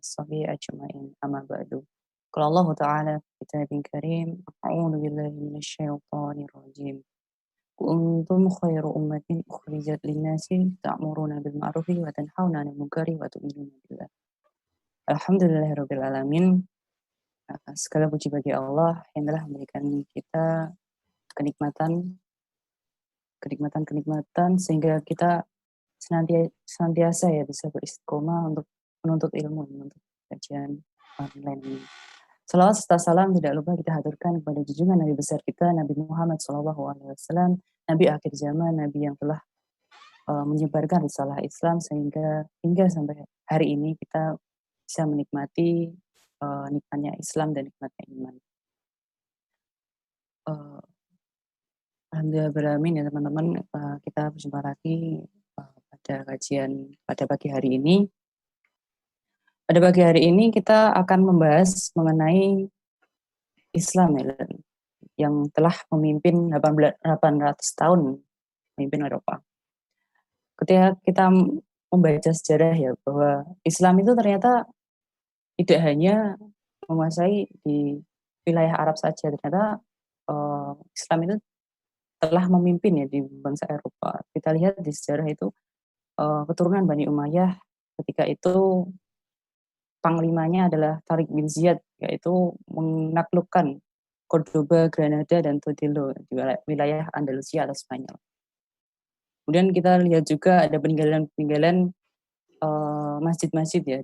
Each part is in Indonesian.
وصحبه أجمعين أما بعد قال الله تعالى في كتابه الكريم أعوذ بالله من الشيطان الرجيم كنتم خير أمة أخرجت للناس تأمرون بالمعروف وتنهون عن المنكر وتؤمنون بالله. Alhamdulillahirrabbilalamin. Segala puji bagi Allah yang telah memberikan kita kenikmatan sehingga kita senantiasa ya bisa beristiqomah untuk menuntut ilmu, menuntut kajian online ini. Salawat serta salam tidak lupa kita haturkan kepada junjungan Nabi besar kita Nabi Muhammad SAW, Nabi akhir zaman, Nabi yang telah menyebarkan risalah Islam sehingga hingga sampai hari ini kita bisa menikmati nikmatnya Islam dan nikmatnya iman. Alhamdulillah ya teman-teman, kita berjumpa lagi pada kajian pada pagi hari ini. Pada pagi hari ini kita akan membahas mengenai Islam yang telah memimpin 800 tahun memimpin Eropa. Ketika kita membaca sejarah ya bahwa Islam itu ternyata tidak hanya menguasai di wilayah Arab saja, ternyata Islam itu telah memimpin ya di bangsa Eropa. Kita lihat di sejarah itu keturunan Bani Umayyah ketika itu panglimanya adalah Tariq bin Ziyad, yaitu menaklukkan Cordoba, Granada, dan Toledo di wilayah Andalusia atau Spanyol. Kemudian kita lihat juga ada peninggalan masjid-masjid ya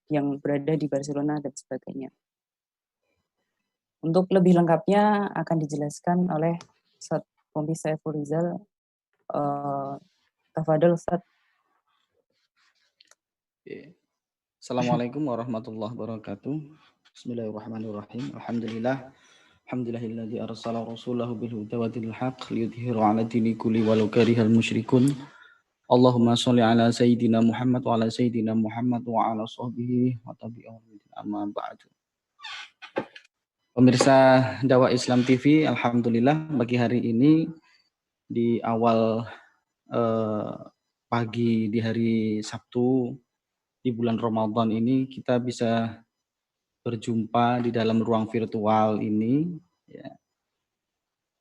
yang berada di Barcelona dan sebagainya. Untuk lebih lengkapnya akan dijelaskan oleh Ustaz Pompi Saiful Rizal. Tafadhol Ustaz. Assalamualaikum warahmatullahi wabarakatuh. Bismillahirrahmanirrahim. Alhamdulillahilladzi arsala rasulahu bil huda wa dinil haqq liyudhhirahu 'ala dini kulli walau karihal musyrikun. Allahumma sholli ala sayyidina Muhammad wa ala sayyidina Muhammad wa ala sahbihi wa tabi'ahum amma ba'du. Pemirsa Dakwah Islam TV, alhamdulillah pagi hari ini di awal pagi di hari Sabtu di bulan Ramadan ini kita bisa berjumpa di dalam ruang virtual ini ya.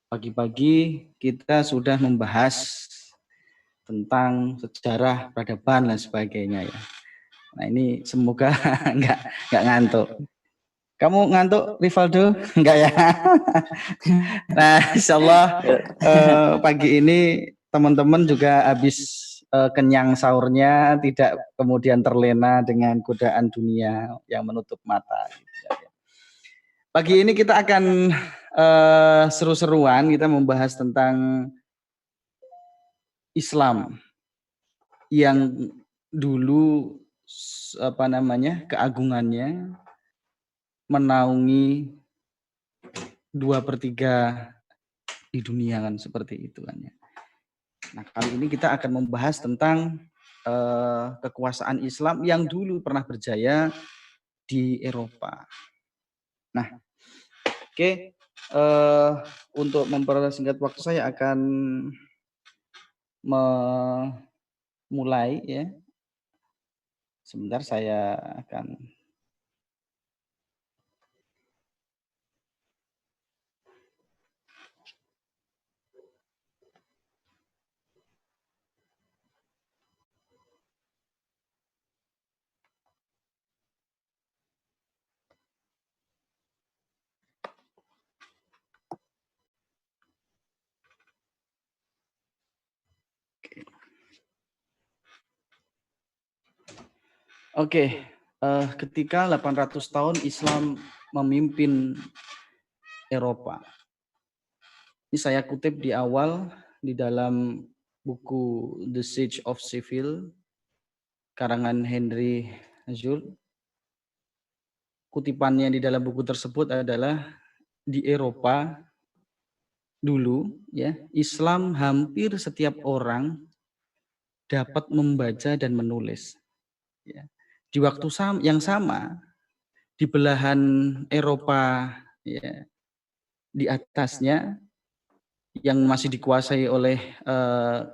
Pagi-pagi kita sudah membahas tentang sejarah peradaban dan sebagainya ya. Nah ini semoga enggak ngantuk. Kamu ngantuk, Rivaldo? Enggak ya? Nah, insyaallah pagi ini teman-teman juga habis kenyang sahurnya, tidak kemudian terlena dengan godaan dunia yang menutup mata. Pagi ini kita akan seru-seruan, kita membahas tentang Islam yang dulu keagungannya menaungi 2/3 di dunia kan seperti itu kan ya. Nah kali ini kita akan membahas tentang kekuasaan Islam yang dulu pernah berjaya di Eropa. Nah, oke, untuk mempersingkat waktu saya akan memulai ya. Sebentar saya akan ketika 800 tahun Islam memimpin Eropa. Ini saya kutip di awal di dalam buku The Siege of Seville karangan Henry Azur. Kutipannya di dalam buku tersebut adalah di Eropa dulu ya, Islam hampir setiap orang dapat membaca dan menulis. Ya. Di waktu yang sama di belahan Eropa ya, di atasnya yang masih dikuasai oleh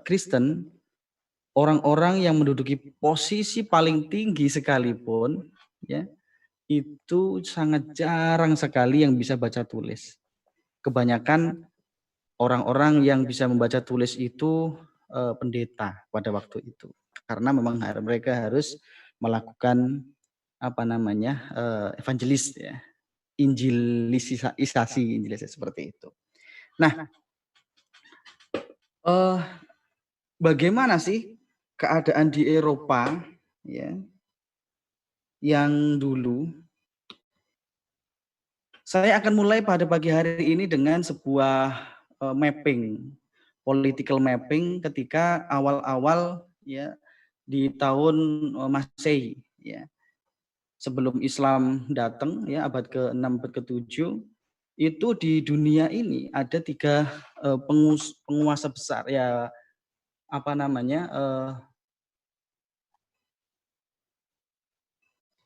Kristen, orang-orang yang menduduki posisi paling tinggi sekalipun ya, itu sangat jarang sekali yang bisa baca tulis. Kebanyakan orang-orang yang bisa membaca tulis itu pendeta pada waktu itu. Karena memang mereka harus melakukan apa namanya evangelis ya, injilisasi seperti itu. Nah, bagaimana sih keadaan di Eropa ya yang dulu? Saya akan mulai pada pagi hari ini dengan sebuah mapping, political mapping ketika awal-awal ya di tahun Masehi ya. Sebelum Islam datang ya abad ke-6 abad ke-7 itu di dunia ini ada 3 penguasa besar ya apa namanya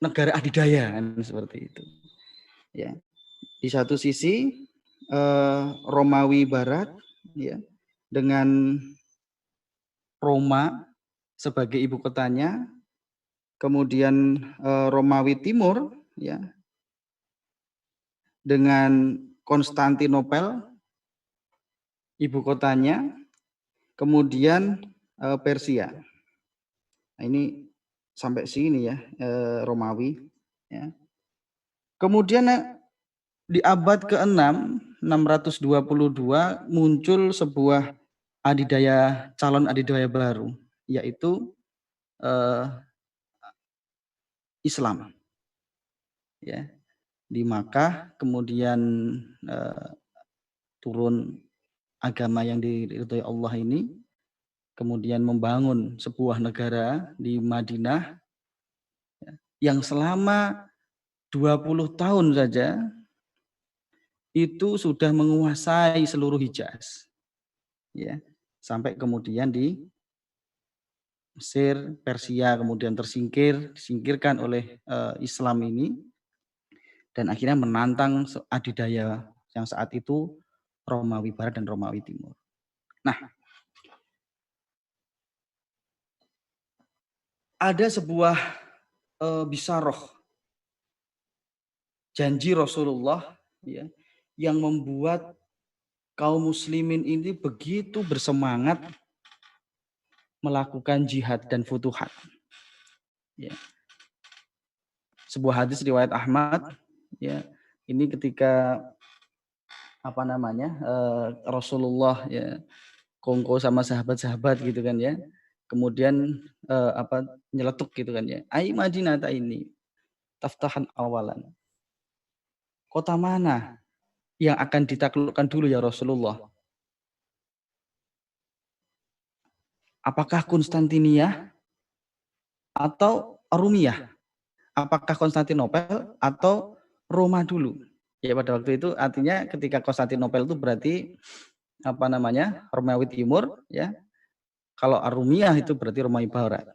negara adidaya kan seperti itu. Ya. Di satu sisi Romawi Barat ya dengan Roma sebagai ibu kotanya, kemudian Romawi Timur ya dengan Konstantinopel ibu kotanya, kemudian Persia. Nah, ini sampai sini ya Romawi ya. Kemudian di abad ke-6 622 muncul sebuah calon adidaya baru yaitu Islam ya. Di Makkah kemudian turun agama yang diridhoi Allah ini, kemudian membangun sebuah negara di Madinah yang selama 20 tahun saja itu sudah menguasai seluruh Hijaz. Ya, sampai kemudian di Mesir, Persia kemudian disingkirkan oleh Islam ini dan akhirnya menantang adidaya yang saat itu Romawi Barat dan Romawi Timur. Nah, ada sebuah bisaroh janji Rasulullah ya, yang membuat kaum muslimin ini begitu bersemangat melakukan jihad dan futuhat. Ya. Sebuah hadis riwayat Ahmad ya, ini ketika apa namanya Rasulullah ya kongko sama sahabat-sahabat gitu kan ya. Kemudian nyeletuk gitu kan ya. Ai Madinah ini taftahan awalan. Kota mana yang akan ditaklukkan dulu ya Rasulullah? Apakah Konstantinia atau Rumiyah? Apakah Konstantinopel atau Roma dulu? Ya pada waktu itu artinya ketika Konstantinopel itu berarti apa namanya Romawi Timur ya. Kalau Rumiyah itu berarti Romawi Barat.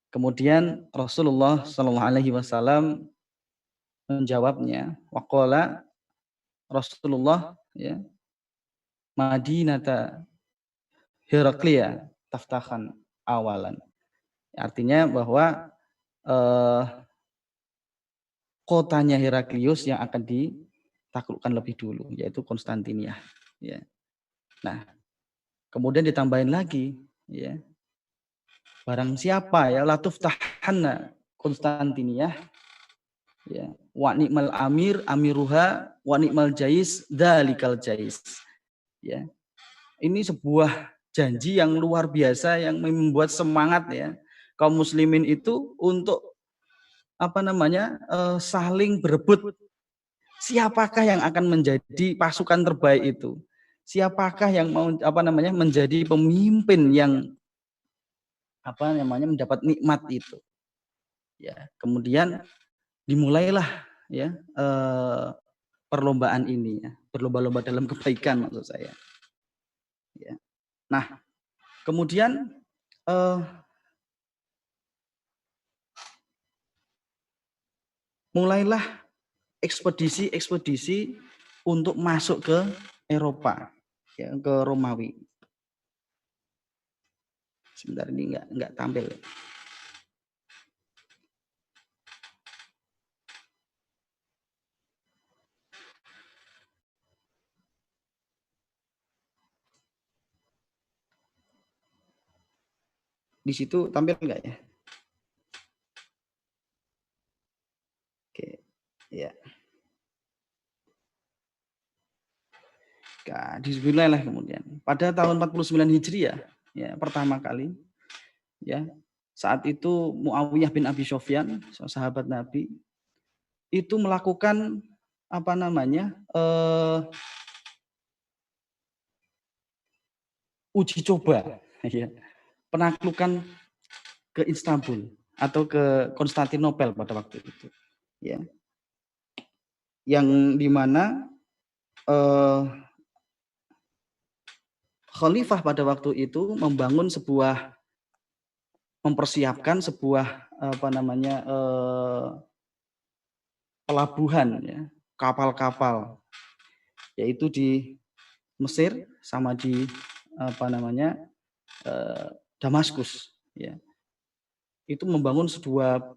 Kemudian Rasulullah Shallallahu Alaihi Wasallam menjawabnya, waqala Rasulullah ya Madinata Heraklia taftahan awalan. Artinya bahwa kotanya Heraklius yang akan ditaklukkan lebih dulu, yaitu Konstantinia. Ya. Nah, kemudian ditambahin lagi, ya. Barang siapa ya latuf tahanna Konstantinia, ya. Wa ni'mal amir amiruha wa ni'mal jais dalikal jais. Ya. Ini sebuah janji yang luar biasa yang membuat semangat ya kaum muslimin itu untuk apa namanya saling berebut siapakah yang akan menjadi pasukan terbaik itu, siapakah yang mau apa namanya menjadi pemimpin yang apa namanya mendapat nikmat itu ya. Kemudian dimulailah ya perlombaan ini ya, berlomba-lomba dalam kebaikan maksud saya ya. Nah kemudian mulailah ekspedisi untuk masuk ke Eropa, ya, ke Romawi. Sebentar ini nggak tampil. Di situ tampil enggak ya? Oke, ya. Nah, disebutlah kemudian pada tahun 49 Hijriah ya pertama kali ya saat itu Muawiyah bin Abi Sufyan sahabat Nabi itu melakukan apa namanya uji coba ya penaklukan ke Istanbul atau ke Konstantinopel pada waktu itu ya yang dimana khalifah pada waktu itu mempersiapkan sebuah apa namanya pelabuhan ya kapal-kapal yaitu di Mesir sama di apa namanya Damaskus ya itu membangun sebuah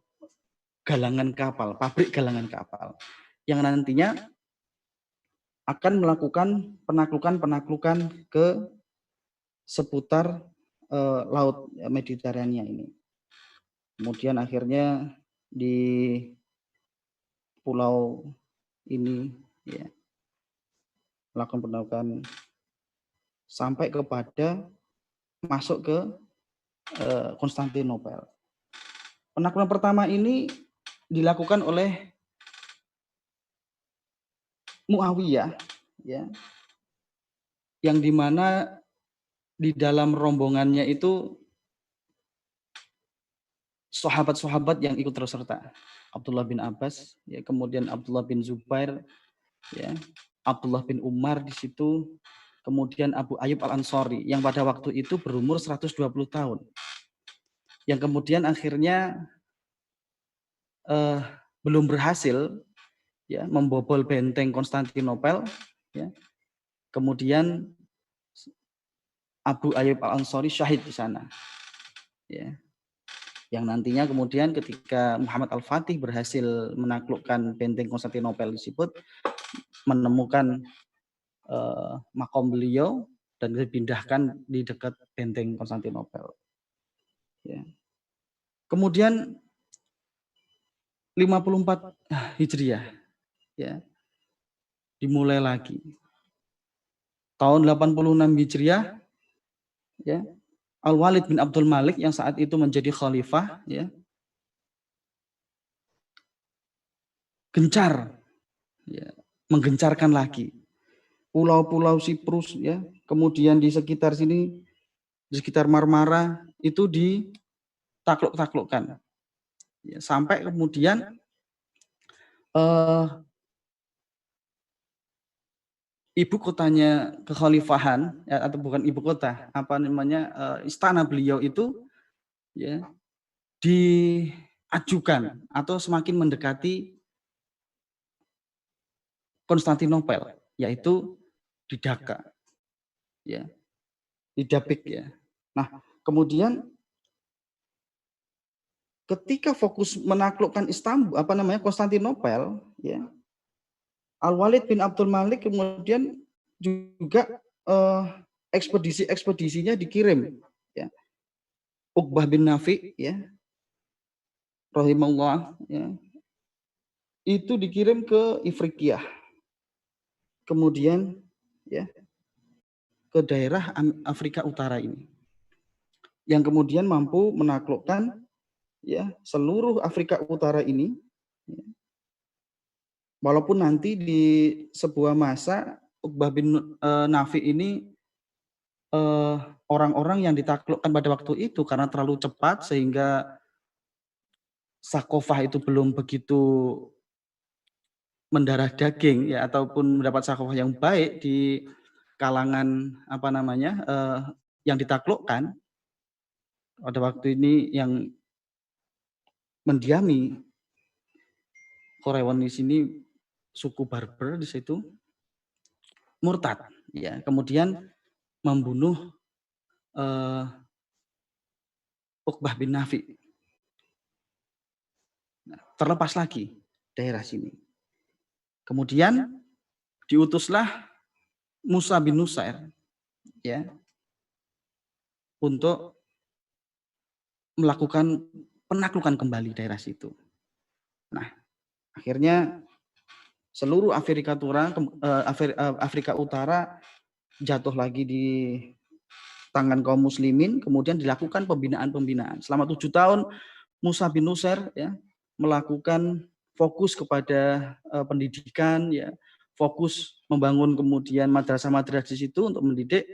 galangan kapal pabrik galangan kapal yang nantinya akan melakukan penaklukan ke seputar laut Mediterania ini. Kemudian akhirnya di pulau ini ya melakukan penaklukan sampai kepada masuk ke Konstantinopel. Penaklukan pertama ini dilakukan oleh Muawiyah ya yang dimana di dalam rombongannya itu sahabat-sahabat yang ikut terus serta. Abdullah bin Abbas, ya, kemudian Abdullah bin Zubair, ya, Abdullah bin Umar di situ, kemudian Abu Ayyub Al-Ansari yang pada waktu itu berumur 120 tahun. Yang kemudian akhirnya belum berhasil ya membobol benteng Konstantinopel, ya. Kemudian Abu Ayyub Al-Ansari syahid di sana. Ya. Yang nantinya kemudian ketika Muhammad Al-Fatih berhasil menaklukkan benteng Konstantinopel tersebut, menemukan makom beliau dan dipindahkan di dekat benteng Konstantinopel. Ya. Kemudian 54 Hijriah, ya, dimulai lagi. Tahun 86 Hijriah, ya, Al-Walid bin Abdul Malik yang saat itu menjadi khalifah, ya, gencar, ya, menggencarkan lagi pulau-pulau Siprus, ya, kemudian di sekitar sini, di sekitar Marmara itu ditakluk-taklukkan, ya, sampai kemudian ibu kotanya kekhalifahan, ya, atau bukan ibu kota, apa namanya istana beliau itu, ya, diajukan atau semakin mendekati Konstantinopel, yaitu di Dhaka, ya, di Dapik, ya. Nah, kemudian ketika fokus menaklukkan Istanbul, apa namanya Konstantinopel, ya, Al-Walid bin Abdul Malik kemudian juga ekspedisinya dikirim, ya. Uqbah bin Nafi, ya, rahimahullah, ya, itu dikirim ke Ifriqiyah, kemudian ya ke daerah Afrika Utara ini, yang kemudian mampu menaklukkan ya seluruh Afrika Utara ini, ya. Walaupun nanti di sebuah masa Uqbah bin Nafi ini orang-orang yang ditaklukkan pada waktu itu karena terlalu cepat sehingga sakofah itu belum begitu mendarah daging, ya, ataupun mendapat sakofah yang baik di kalangan apa namanya yang ditaklukkan pada waktu ini, yang mendiami Korewan di sini suku Barber di situ murtad, ya, kemudian membunuh Uqbah bin Nafi. Nah, terlepas lagi daerah sini. Kemudian diutuslah Musa bin Nusair, ya, untuk melakukan penaklukan kembali daerah situ. Nah, akhirnya seluruh Afrika Utara jatuh lagi di tangan kaum muslimin, kemudian dilakukan pembinaan-pembinaan. Selama 7 tahun Musa bin Nusair ya melakukan fokus kepada pendidikan ya, fokus membangun kemudian madrasah-madrasah di situ untuk mendidik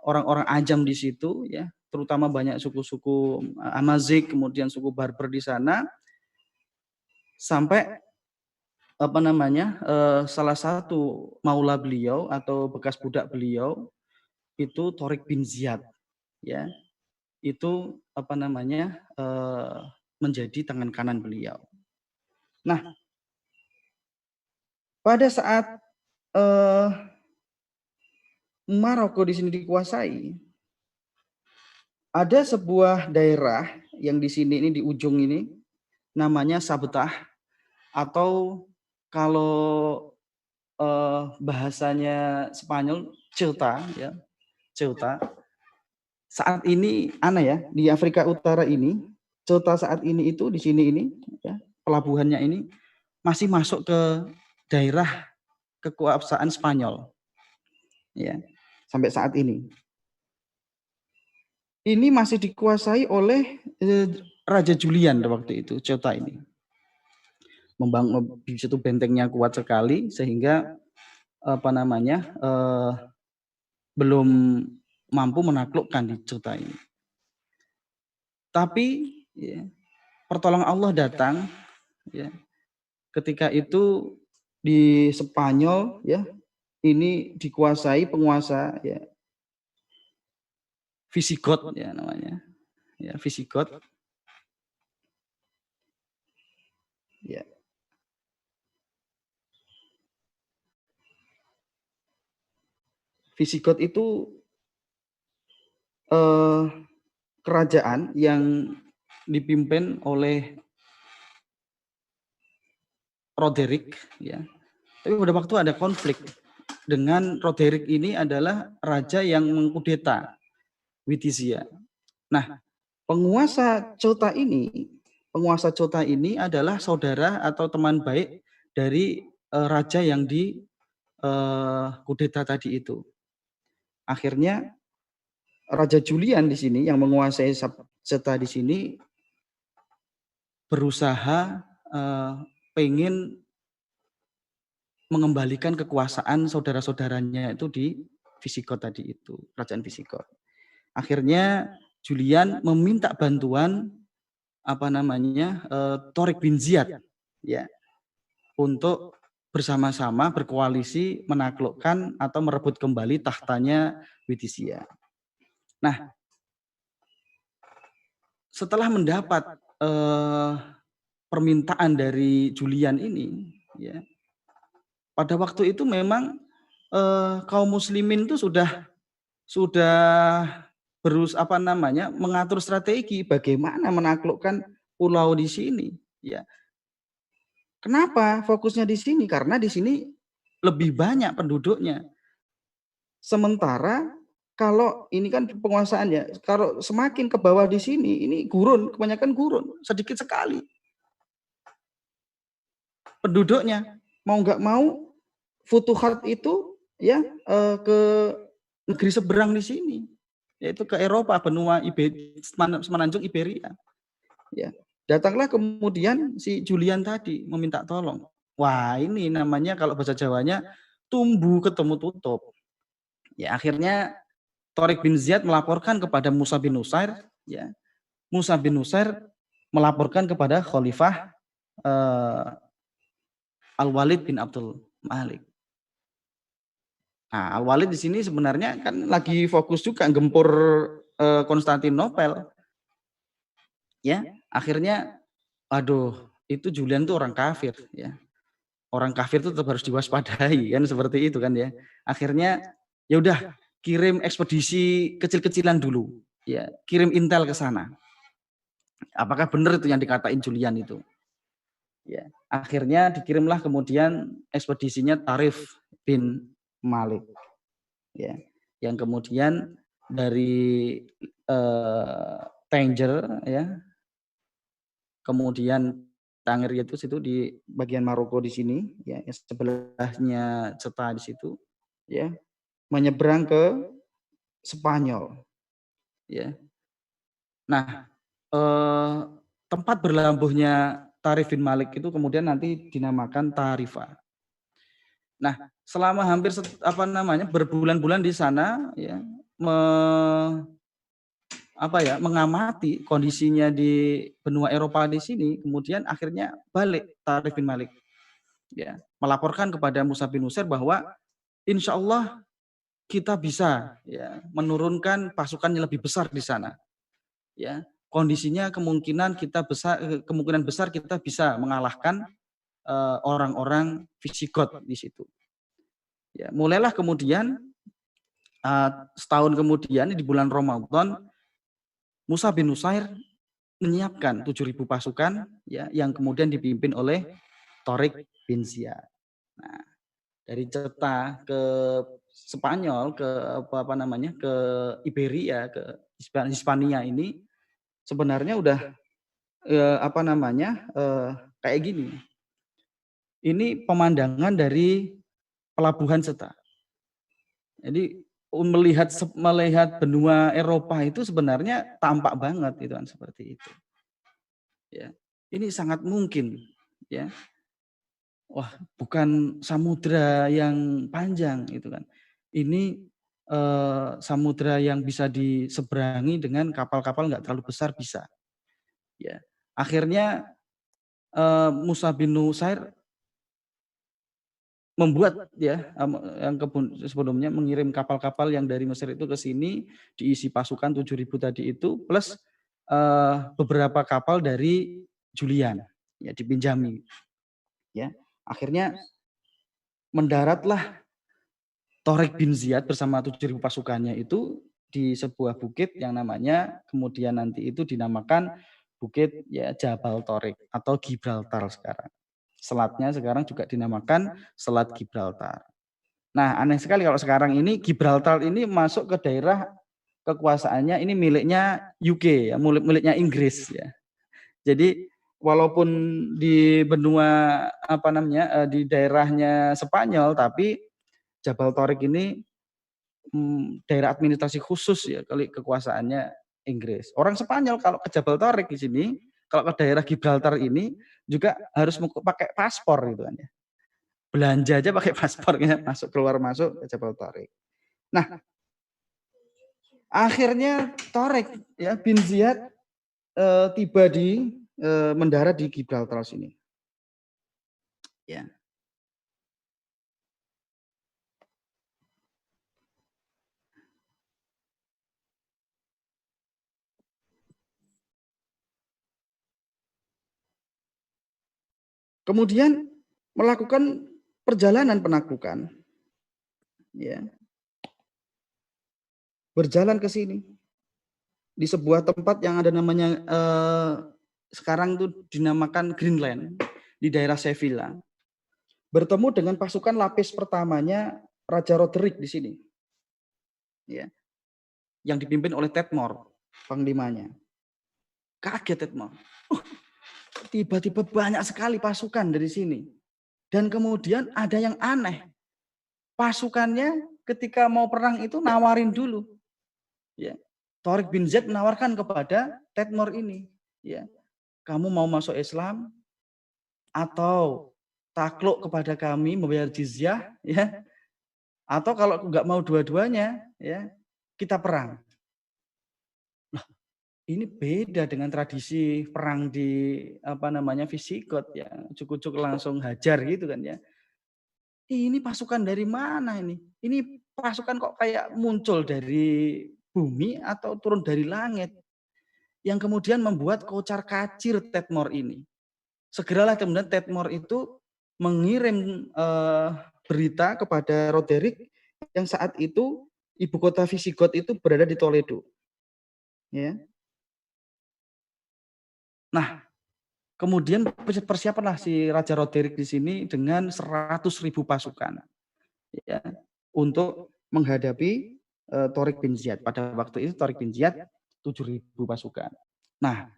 orang-orang Ajam di situ ya, terutama banyak suku-suku Amazigh, kemudian suku Barbar di sana, sampai salah satu maula beliau atau bekas budak beliau itu Tariq bin Ziyad ya, itu menjadi tangan kanan beliau. Nah, pada saat Maroko di sini dikuasai, ada sebuah daerah yang di sini ini di ujung ini namanya Sabtah, atau kalau bahasanya Spanyol Ceuta ya, Ceuta. Saat ini ya, di Afrika Utara ini, Ceuta saat ini itu di sini ini ya, pelabuhannya ini masih masuk ke daerah kekuasaan Spanyol. Ya, sampai saat ini. Ini masih dikuasai oleh Raja Julian waktu itu, Ceuta ini. Membangun di situ bentengnya kuat sekali sehingga belum mampu menaklukkan di Ceuta ini. Tapi ya, pertolongan Allah datang ya. Ketika itu di Spanyol ya, ini dikuasai penguasa ya Visigoth ya namanya. Ya, Visigoth. Ya. Visigoth itu kerajaan yang dipimpin oleh Roderick ya. Tapi pada waktu ada konflik dengan Roderick ini adalah raja yang mengkudeta Witisia. Nah, penguasa Ceuta ini adalah saudara atau teman baik dari raja yang di kudeta tadi itu. Akhirnya Raja Julian di sini yang menguasai Ceuta di sini berusaha pengen mengembalikan kekuasaan saudara-saudaranya itu di Visigoth tadi itu, kerajaan Visigoth. Akhirnya Julian meminta bantuan Tariq bin Ziyad ya untuk bersama-sama berkoalisi menaklukkan atau merebut kembali tahtanya Witisia. Nah, setelah mendapat permintaan dari Julian ini ya, pada waktu itu memang kaum muslimin itu sudah mengatur strategi bagaimana menaklukkan pulau di sini ya. Kenapa fokusnya di sini? Karena di sini lebih banyak penduduknya. Sementara kalau ini kan penguasaannya, kalau semakin ke bawah di sini ini gurun, kebanyakan gurun, sedikit sekali penduduknya. Mau nggak mau Futuhat itu ya ke negeri seberang di sini, yaitu ke Eropa, benua semenanjung Iberia. Ya, datanglah kemudian si Julian tadi meminta tolong. Wah, ini namanya kalau bahasa Jawanya tumbuh ketemu tutup. Ya, akhirnya Tariq bin Ziyad melaporkan kepada Musa bin Nusair. Ya, Musa bin Nusair melaporkan kepada Khalifah Al-Walid bin Abdul Malik. Nah, Al-Walid di sini sebenarnya kan lagi fokus juga gempur Konstantinopel. Ya, akhirnya aduh, itu Julian tuh orang kafir ya. Orang kafir itu tetap harus diwaspadai kan, seperti itu kan ya. Akhirnya ya udah kirim ekspedisi kecil-kecilan dulu ya, kirim intel ke sana. Apakah benar itu yang dikatain Julian itu? Ya, akhirnya dikirimlah kemudian ekspedisinya Tarif bin Malik. Ya, yang kemudian dari Tanger ya. Kemudian Tangier itu di bagian Maroko di sini ya, sebelahnya Ceuta di situ ya, menyeberang ke Spanyol ya. Nah, tempat berlabuhnya Tarif bin Malik itu kemudian nanti dinamakan Tarifa. Nah, selama hampir berbulan-bulan di sana ya, mengamati kondisinya di benua Eropa di sini, kemudian akhirnya balik Tarif bin Malik ya, melaporkan kepada Musa bin Nusair bahwa insya Allah kita bisa ya menurunkan pasukan yang lebih besar di sana ya, kondisinya kemungkinan besar kita bisa mengalahkan orang-orang Visigot di situ ya. Mulailah kemudian setahun kemudian di bulan Ramadan, Musa bin Nusair menyiapkan 7.000 pasukan ya, yang kemudian dipimpin oleh Tariq bin Ziyad. Nah, dari Ceuta ke Spanyol ke ke Iberia, ke Hispania ini sebenarnya udah kayak gini. Ini pemandangan dari pelabuhan Ceuta. Jadi melihat benua Eropa itu sebenarnya tampak banget itu kan seperti itu. Ya. Ini sangat mungkin ya. Wah, bukan samudra yang panjang itu kan. Ini samudra yang bisa diseberangi dengan kapal-kapal nggak terlalu besar bisa. Ya. Akhirnya Musa bin Nusair membuat ya yang sebelumnya mengirim kapal-kapal yang dari Mesir itu ke sini diisi pasukan 7.000 tadi itu plus beberapa kapal dari Julian ya dipinjami ya. Akhirnya mendaratlah Tariq bin Ziyad bersama 7.000 pasukannya itu di sebuah bukit yang namanya kemudian nanti itu dinamakan Bukit ya Jabal Tariq atau Gibraltar sekarang. Selatnya sekarang juga dinamakan Selat Gibraltar. Nah, aneh sekali kalau sekarang ini Gibraltar ini masuk ke daerah kekuasaannya ini miliknya UK ya, miliknya Inggris ya. Jadi walaupun di benua di daerahnya Spanyol, tapi Jabal Tariq ini daerah administrasi khusus ya kali kekuasaannya Inggris. Orang Spanyol kalau ke Jabal Tariq di sini, kalau ke daerah Gibraltar ini juga harus pakai paspor gitu kan ya. Belanja aja pakai paspornya, masuk keluar masuk ke Jabal Tariq. Nah, akhirnya Tariq ya bin Ziyad tiba di mendarat di Gibraltar sini. Ya. Kemudian melakukan perjalanan penaklukan. Ya. Berjalan ke sini. Di sebuah tempat yang ada namanya sekarang itu dinamakan Greenland di daerah Sevilla. Bertemu dengan pasukan lapis pertamanya Raja Roderick di sini. Ya. Yang dipimpin oleh Tedmore, panglimanya. Kaget Tedmore. Tiba-tiba banyak sekali pasukan dari sini. Dan kemudian ada yang aneh. Pasukannya ketika mau perang itu nawarin dulu. Ya. Tariq bin Ziyad menawarkan kepada Tedmore ini, ya, kamu mau masuk Islam atau takluk kepada kami membayar jizyah, ya, atau kalau nggak mau dua-duanya, ya, kita perang. Nah, ini beda dengan tradisi perang di Visigot ya, cukup langsung hajar gitu kan ya. Ini pasukan dari mana ini? Ini pasukan kok kayak muncul dari bumi atau turun dari langit? Yang kemudian membuat kocar-kacir Tedmore ini. Segeralah kemudian Tedmore itu mengirim berita kepada Roderick yang saat itu ibu kota Visigot itu berada di Toledo. Ya. Nah, kemudian persiapanlah si Raja Roderick di sini dengan 100.000 pasukan ya, untuk menghadapi Tariq bin Ziyad. Pada waktu itu Tariq bin Ziyad 7.000 pasukan. Nah,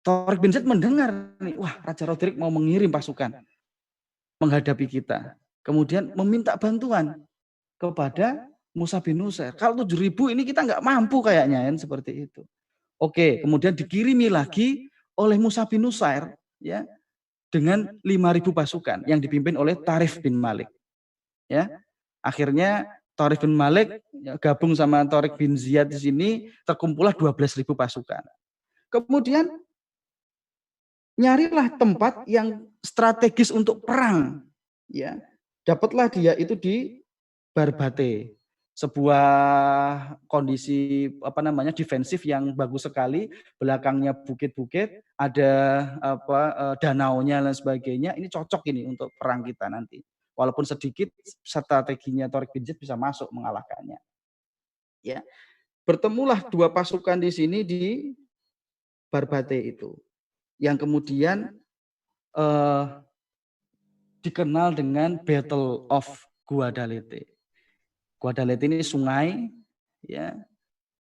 Tariq bin Ziyad mendengar nih, wah Raja Roderick mau mengirim pasukan menghadapi kita. Kemudian meminta bantuan kepada Musa bin Nusair. Kalau 7.000 ini kita nggak mampu kayaknya, kan seperti itu. Oke, kemudian dikirimi lagi oleh Musa bin Nusair, ya, dengan 5.000 pasukan yang dipimpin oleh Tarif bin Malik. Ya, akhirnya Tarif bin Malik gabung sama Tariq bin Ziyad di sini, terkumpullah 12.000 pasukan. Kemudian nyarilah tempat yang strategis untuk perang, ya. Dapatlah dia itu di Barbate, sebuah kondisi defensif yang bagus sekali, belakangnya bukit-bukit, ada danaunya dan sebagainya. Ini cocok ini untuk perang kita nanti. Walaupun sedikit, strateginya Tariq bin Ziyad bisa masuk mengalahkannya. Ya, bertemulah dua pasukan di sini di Barbate itu, yang kemudian dikenal dengan Battle of Guadalete. Guadalete ini sungai, ya,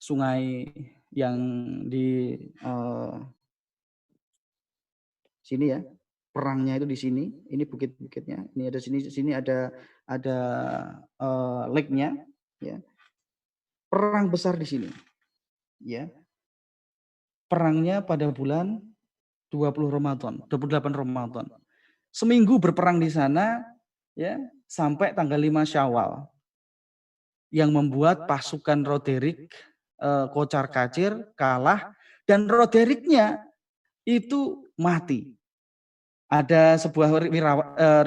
sungai yang di sini ya, perangnya itu di sini. Ini bukit-bukitnya. Ini ada sini ada lake-nya, ya. Perang besar di sini, ya. Perangnya pada bulan 20 Ramadan, 28 Ramadan. Seminggu berperang di sana, ya, sampai tanggal 5 Syawal. Yang membuat pasukan Roderick kocar-kacir, kalah, dan Rodericknya itu mati. Ada sebuah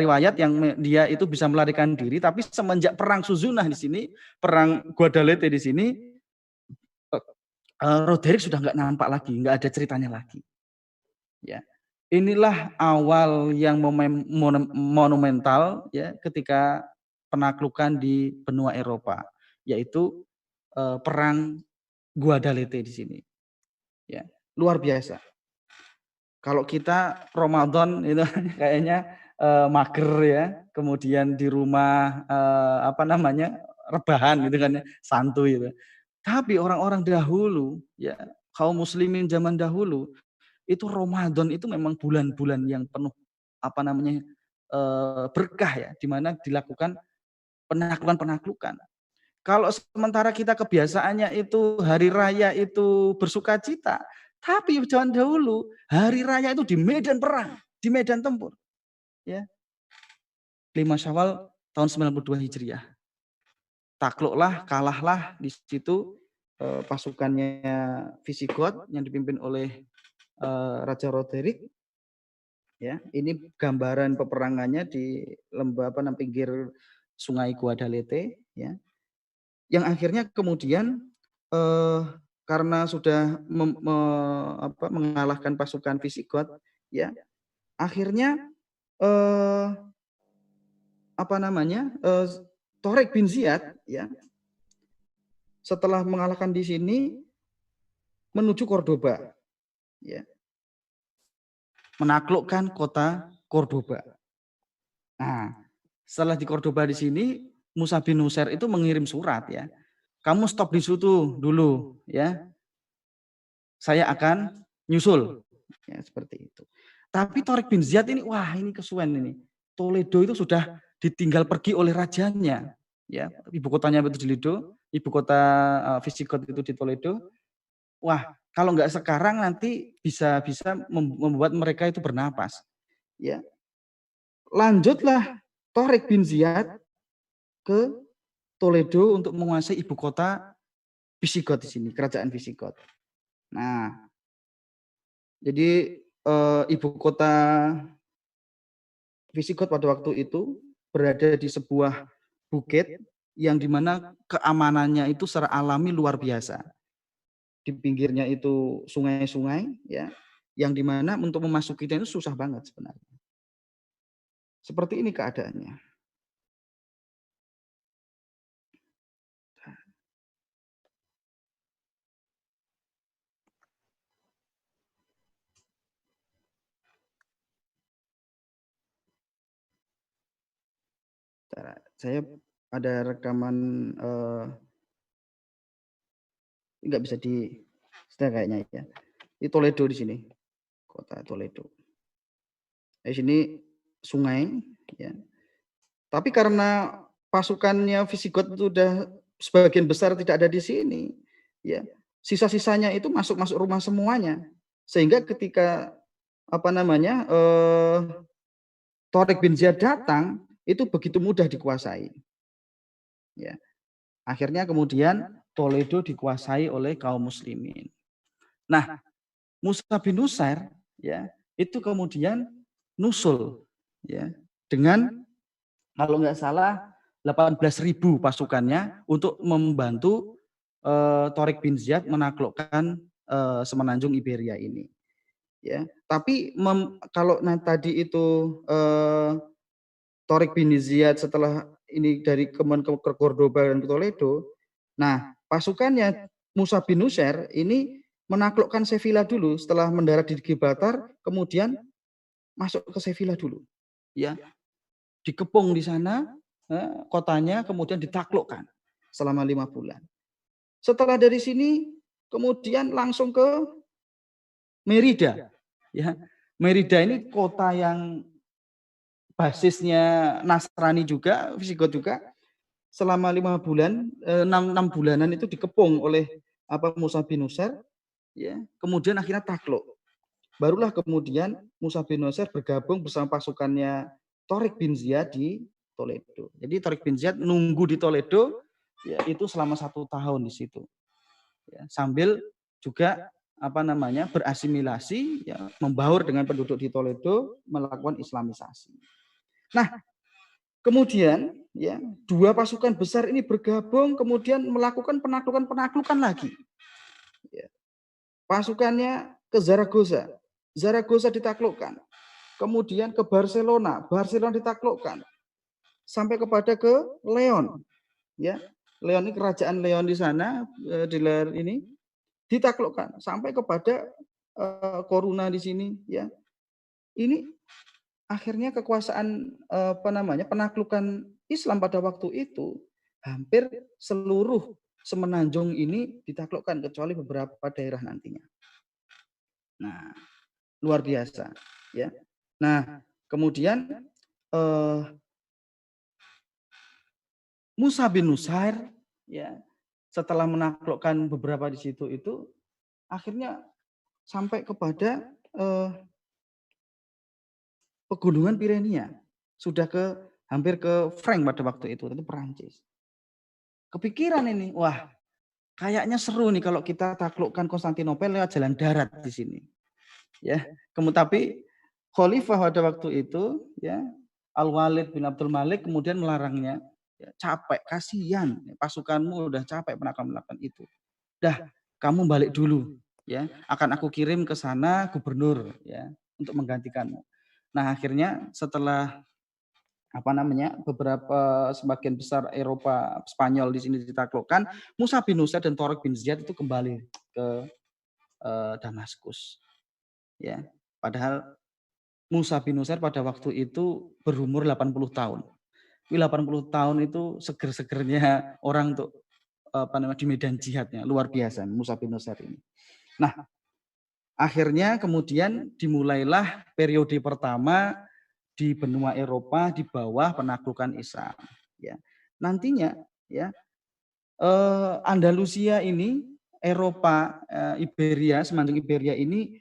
riwayat yang dia itu bisa melarikan diri, tapi semenjak perang Suzunah di sini, perang Guadalete di sini, Roderick sudah nggak nampak lagi, nggak ada ceritanya lagi. Ya, inilah awal yang monumental, ya, ketika penaklukan di benua Eropa, yaitu perang Guadalete di sini. Ya, luar biasa. Kalau kita Ramadan itu kayaknya mager ya, kemudian di rumah rebahan gitu kan ya, santuy gitu. Tapi orang-orang dahulu, ya, kaum muslimin zaman dahulu, itu Ramadan itu memang bulan-bulan yang penuh berkah ya, di mana dilakukan penaklukan-penaklukan. Kalau sementara kita kebiasaannya itu hari raya itu bersukacita, tapi zaman dahulu hari raya itu di medan perang, di medan tempur. Ya. 5 Syawal tahun 92 Hijriah. Takluklah, kalahlah di situ pasukannya Visigoth yang dipimpin oleh Raja Roderick. Ya, ini gambaran peperangannya di pinggir Sungai Guadalete, ya. Yang akhirnya kemudian karena sudah mengalahkan pasukan Visigoth, ya, akhirnya Tariq bin Ziyad, ya, setelah mengalahkan di sini menuju Cordoba, ya, menaklukkan kota Cordoba. Nah, setelah di Cordoba di sini, Musa bin Nusair itu mengirim surat, ya. Kamu stop di situ dulu, ya. Saya akan nyusul, ya, seperti itu. Tapi Tariq bin Ziyad ini, wah, ini kesuwen ini. Toledo itu sudah ditinggal pergi oleh rajanya, ya. Ibu kotanya itu di Toledo, ibu kota Visigoth itu di Toledo. Wah, kalau nggak sekarang nanti bisa membuat mereka itu bernapas, ya. Lanjutlah Tariq bin Ziyad ke Toledo untuk menguasai ibu kota Visigoth di sini, kerajaan Visigoth. Nah, jadi ibu kota Visigoth pada waktu itu berada di sebuah bukit yang dimana keamanannya itu secara alami luar biasa. Di pinggirnya itu sungai-sungai, ya, yang dimana untuk memasukinya itu susah banget sebenarnya. Seperti ini keadaannya. Saya ada rekaman nggak bisa di Sudah kayaknya ya. Di Toledo di sini. Kota Toledo. Di sini sungai ya. Tapi karena pasukannya Visigoth itu sudah sebagian besar tidak ada di sini, ya. Sisa-sisanya itu masuk rumah semuanya. Sehingga ketika Tariq bin Ziyad datang, itu begitu mudah dikuasai. Ya. Akhirnya kemudian Toledo dikuasai oleh kaum muslimin. Nah, Musa bin Nusair ya, itu kemudian nusul ya dengan kalau nggak salah 18.000 pasukannya untuk membantu Tariq bin Ziyad menaklukkan semenanjung Iberia ini. Ya, tapi kalau tadi itu Tariq bin Ziyad setelah ini dari ke Cordoba dan ke Toledo, nah pasukannya Musa bin Nusair ini menaklukkan Sevilla dulu setelah mendarat di Gibraltar, kemudian masuk ke Sevilla dulu, ya dikepung di sana kotanya, kemudian ditaklukkan selama 5 bulan. Setelah dari sini, kemudian langsung ke Merida. Ya, Merida ini kota yang basisnya Nasrani juga, Visigoth juga. Selama 5 bulan, 6 bulanan itu dikepung oleh Musa bin Nusair, ya. Kemudian akhirnya takluk. Barulah kemudian Musa bin Nusair bergabung bersama pasukannya Tariq bin Ziyad di Toledo. Jadi Tariq bin Ziyad nunggu di Toledo, ya itu selama 1 tahun di situ. Ya, sambil juga berasimilasi, ya, membaur dengan penduduk di Toledo, melakukan Islamisasi. Nah, kemudian ya 2 pasukan besar ini bergabung, kemudian melakukan penaklukan lagi. Ya. Pasukannya ke Zaragoza, Zaragoza ditaklukkan. Kemudian ke Barcelona, Barcelona ditaklukkan. Sampai kepada ke Leon, ya. Leon ini kerajaan Leon di sana di layar ini ditaklukkan sampai kepada Coruna di sini, ya. Ini akhirnya kekuasaan penaklukan Islam pada waktu itu hampir seluruh semenanjung ini ditaklukkan kecuali beberapa daerah nantinya. Nah, luar biasa, ya. Nah, kemudian Musa bin Nusair, ya, setelah menaklukkan beberapa di situ itu, akhirnya sampai kepada pegunungan Pirenia, sudah hampir ke Frank pada waktu itu Perancis. Kepikiran ini, wah, kayaknya seru nih kalau kita taklukkan Konstantinopel lewat jalan darat di sini. Ya, tapi Khalifah pada waktu itu, ya, Al-Walid bin Abdul Malik kemudian melarangnya. Ya, capek, kasihan, pasukanmu udah capek melakukan itu. Dah, kamu balik dulu, ya. Akan aku kirim ke sana gubernur, ya, untuk menggantikanmu. Nah, akhirnya setelah beberapa sebagian besar Eropa Spanyol di sini ditaklukkan, Musa bin Nusair dan Tariq bin Ziyad itu kembali ke Damaskus. Ya, padahal Musa bin Nusair pada waktu itu berumur 80 tahun. 80 tahun itu seger-segernya orang untuk di medan jihadnya, luar biasa Musa bin Nusair ini. Nah, akhirnya kemudian dimulailah periode pertama di benua Eropa di bawah penaklukan Islam. Ya, nantinya ya Andalusia ini, Eropa, Iberia, semenanjung Iberia ini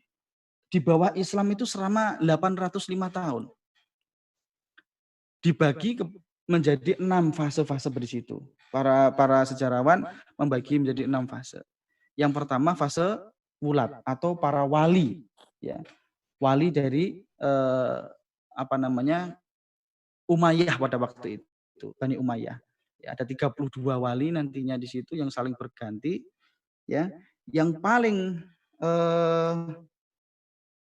di bawah Islam itu selama 805 tahun. Dibagi menjadi 6 fase-fase di situ. Para sejarawan membagi menjadi 6 fase. Yang pertama fase wulat atau para wali, ya. Wali dari Umayyah pada waktu itu, Bani Umayyah. Ya, ada 32 wali nantinya di situ yang saling berganti, ya. Yang paling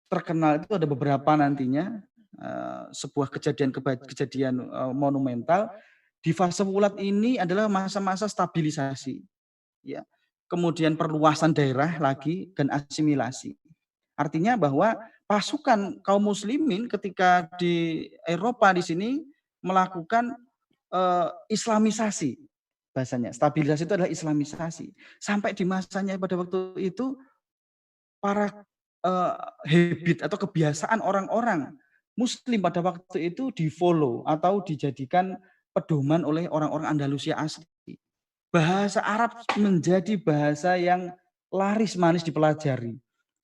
terkenal itu ada beberapa nantinya, sebuah kejadian monumental. Di fase wulat ini adalah masa-masa stabilisasi, ya. Kemudian perluasan daerah lagi dan asimilasi. Artinya bahwa pasukan kaum muslimin ketika di Eropa di sini melakukan Islamisasi, bahasanya. Stabilisasi itu adalah Islamisasi. Sampai di masanya pada waktu itu para habit atau kebiasaan orang-orang Muslim pada waktu itu di-follow atau dijadikan pedoman oleh orang-orang Andalusia asli. Bahasa Arab menjadi bahasa yang laris manis dipelajari,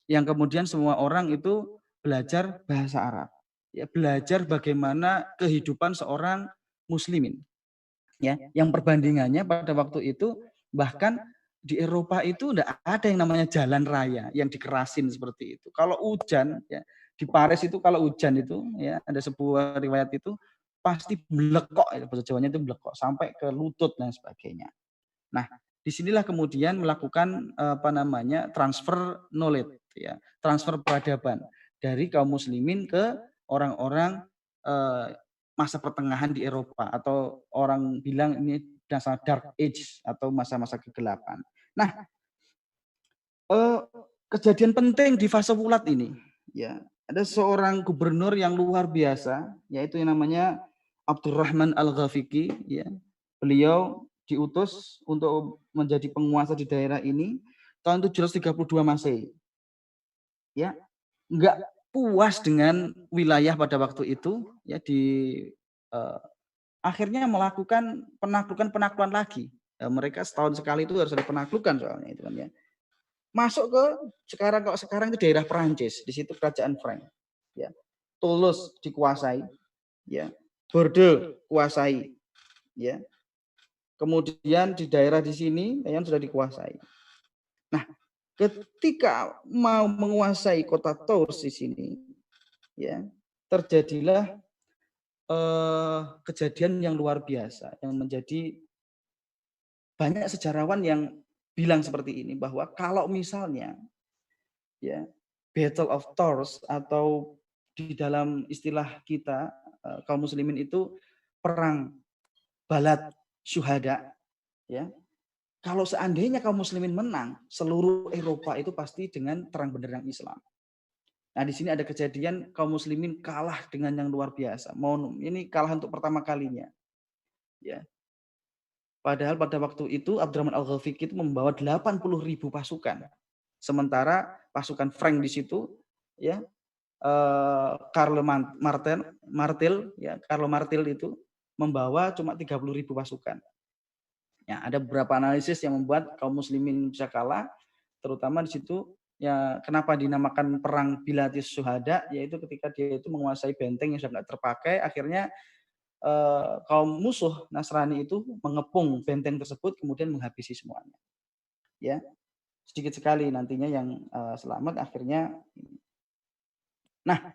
yang kemudian semua orang itu belajar bahasa Arab. Ya, belajar bagaimana kehidupan seorang muslimin. Ya, yang perbandingannya pada waktu itu bahkan di Eropa itu tidak ada yang namanya jalan raya yang dikerasin seperti itu. Kalau hujan, ya, di Paris itu kalau hujan itu, ya, ada sebuah riwayat itu pasti melekok, ya, bahasa Jawanya itu melekok sampai ke lutut dan sebagainya. Nah, disinilah kemudian melakukan transfer knowledge, ya, transfer peradaban dari kaum muslimin ke orang-orang masa pertengahan di Eropa, atau orang bilang ini masa dark age atau masa-masa kegelapan. Nah, kejadian penting di fase wulat ini, ya, ada seorang gubernur yang luar biasa, yaitu yang namanya Abdurrahman Al-Ghafiqi, ya. Beliau diutus untuk menjadi penguasa di daerah ini tahun 732 Masehi. Ya, enggak puas dengan wilayah pada waktu itu, ya, akhirnya melakukan penaklukan lagi. Ya, mereka setahun sekali itu harus ada penaklukan soalnya itu kan, ya. Masuk ke sekarang ke daerah Perancis, di situ kerajaan Frank. Ya. Toulouse dikuasai, ya. Bordeaux kuasai, ya. Kemudian di daerah di sini yang sudah dikuasai. Nah, ketika mau menguasai kota Tours di sini, ya, terjadilah kejadian yang luar biasa yang menjadi banyak sejarawan yang bilang seperti ini, bahwa kalau misalnya, ya, Battle of Tours atau di dalam istilah kita kaum muslimin itu perang Balat Syuhada, ya. Kalau seandainya kaum muslimin menang, seluruh Eropa itu pasti dengan terang benderang Islam. Nah, di sini ada kejadian kaum muslimin kalah dengan yang luar biasa. Ini kalah untuk pertama kalinya. Ya. Padahal pada waktu itu Abdurrahman Al-Ghafiqi itu membawa 80.000 pasukan. Sementara pasukan Frank di situ, ya, Karl Martel itu membawa cuma 30.000 pasukan. Ya, ada beberapa analisis yang membuat kaum muslimin bisa kalah, terutama di situ, ya, kenapa dinamakan perang Bilatis Syuhada, yaitu ketika dia itu menguasai benteng yang sudah nggak terpakai, akhirnya kaum musuh Nasrani itu mengepung benteng tersebut kemudian menghabisi semuanya. Ya, sedikit sekali nantinya yang selamat akhirnya. Nah,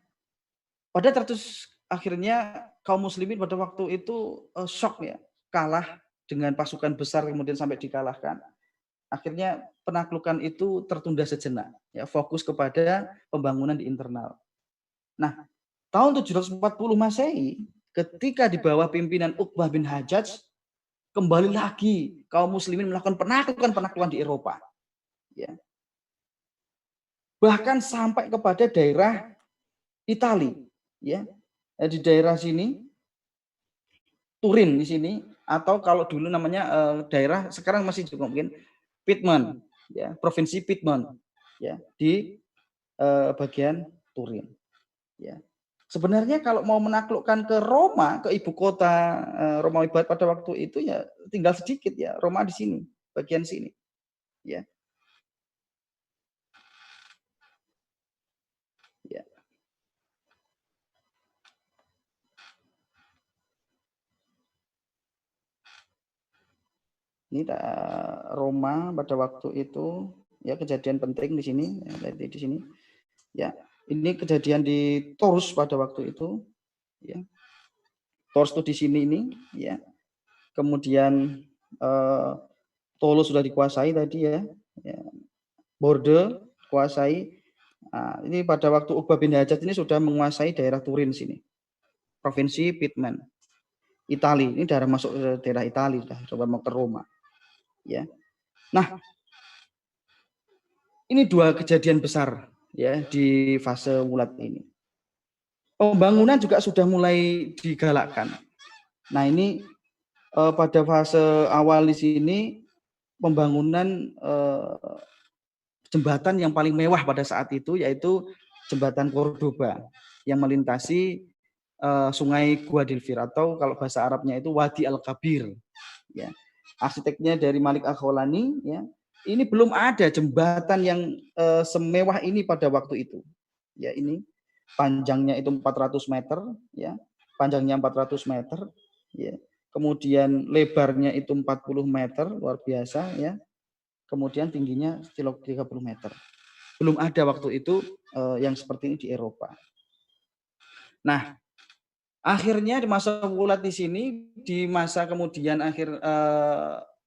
pada terus akhirnya kaum muslimin pada waktu itu shock, ya, kalah dengan pasukan besar kemudian sampai dikalahkan. Akhirnya penaklukan itu tertunda sejenak, ya, fokus kepada pembangunan di internal. Nah, tahun 740 Masehi, ketika di bawah pimpinan Uqbah bin Hajjaj, kembali lagi kaum muslimin melakukan penaklukan di Eropa. Ya. Bahkan sampai kepada daerah Italia, ya. Di daerah sini, Turin di sini, atau kalau dulu namanya daerah, sekarang masih juga mungkin Piedmont, ya, provinsi Piedmont, ya, di bagian Turin, ya. Sebenarnya kalau mau menaklukkan ke Roma, ke ibu kota Romawi Barat pada waktu itu, ya tinggal sedikit, ya, Roma di sini, bagian sini, ya. Ya. Ini Roma pada waktu itu, ya, kejadian penting di sini, ya, di sini, ya. Ini kejadian di Tours pada waktu itu, ya. Tours itu di sini ini, ya. Kemudian Toulouse sudah dikuasai tadi, ya. Bordeaux kuasai. Nah, ini pada waktu Uqbah bin Hajjaj ini sudah menguasai daerah Turin sini, provinsi Piedmont, Italia. Ini daerah masuk daerah Italia, sudah coba mau ke Roma, ya. Nah, ini dua kejadian besar, ya, di fase wulat ini. Pembangunan juga sudah mulai digalakkan. Nah, ini pada fase awal di sini pembangunan jembatan yang paling mewah pada saat itu, yaitu jembatan Cordoba yang melintasi sungai Guadalquivir, atau kalau bahasa Arabnya itu Wadi Al-Kabir. Ya. Arsiteknya dari Malik Al-Khawlani. Ya. Ini belum ada jembatan yang semewah ini pada waktu itu. Ya, ini panjangnya itu 400 meter, ya, panjangnya 400 meter, ya. Kemudian lebarnya itu 40 meter, luar biasa, ya. Kemudian tingginya 30 meter. Belum ada waktu itu yang seperti ini di Eropa. Nah, akhirnya di masa Wulat di sini, di masa kemudian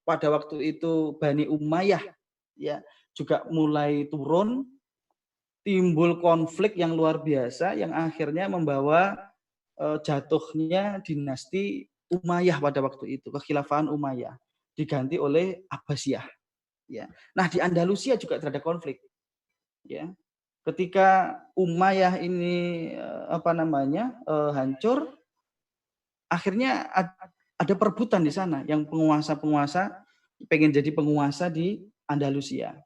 pada waktu itu Bani Umayyah, ya, juga mulai turun, timbul konflik yang luar biasa yang akhirnya membawa jatuhnya dinasti Umayyah pada waktu itu, kekhilafahan Umayyah diganti oleh Abbasiyah. Ya. Nah, di Andalusia juga terjadi konflik. Ya. Ketika Umayyah ini hancur, akhirnya ada perebutan di sana yang penguasa-penguasa pengen jadi penguasa di Andalusia.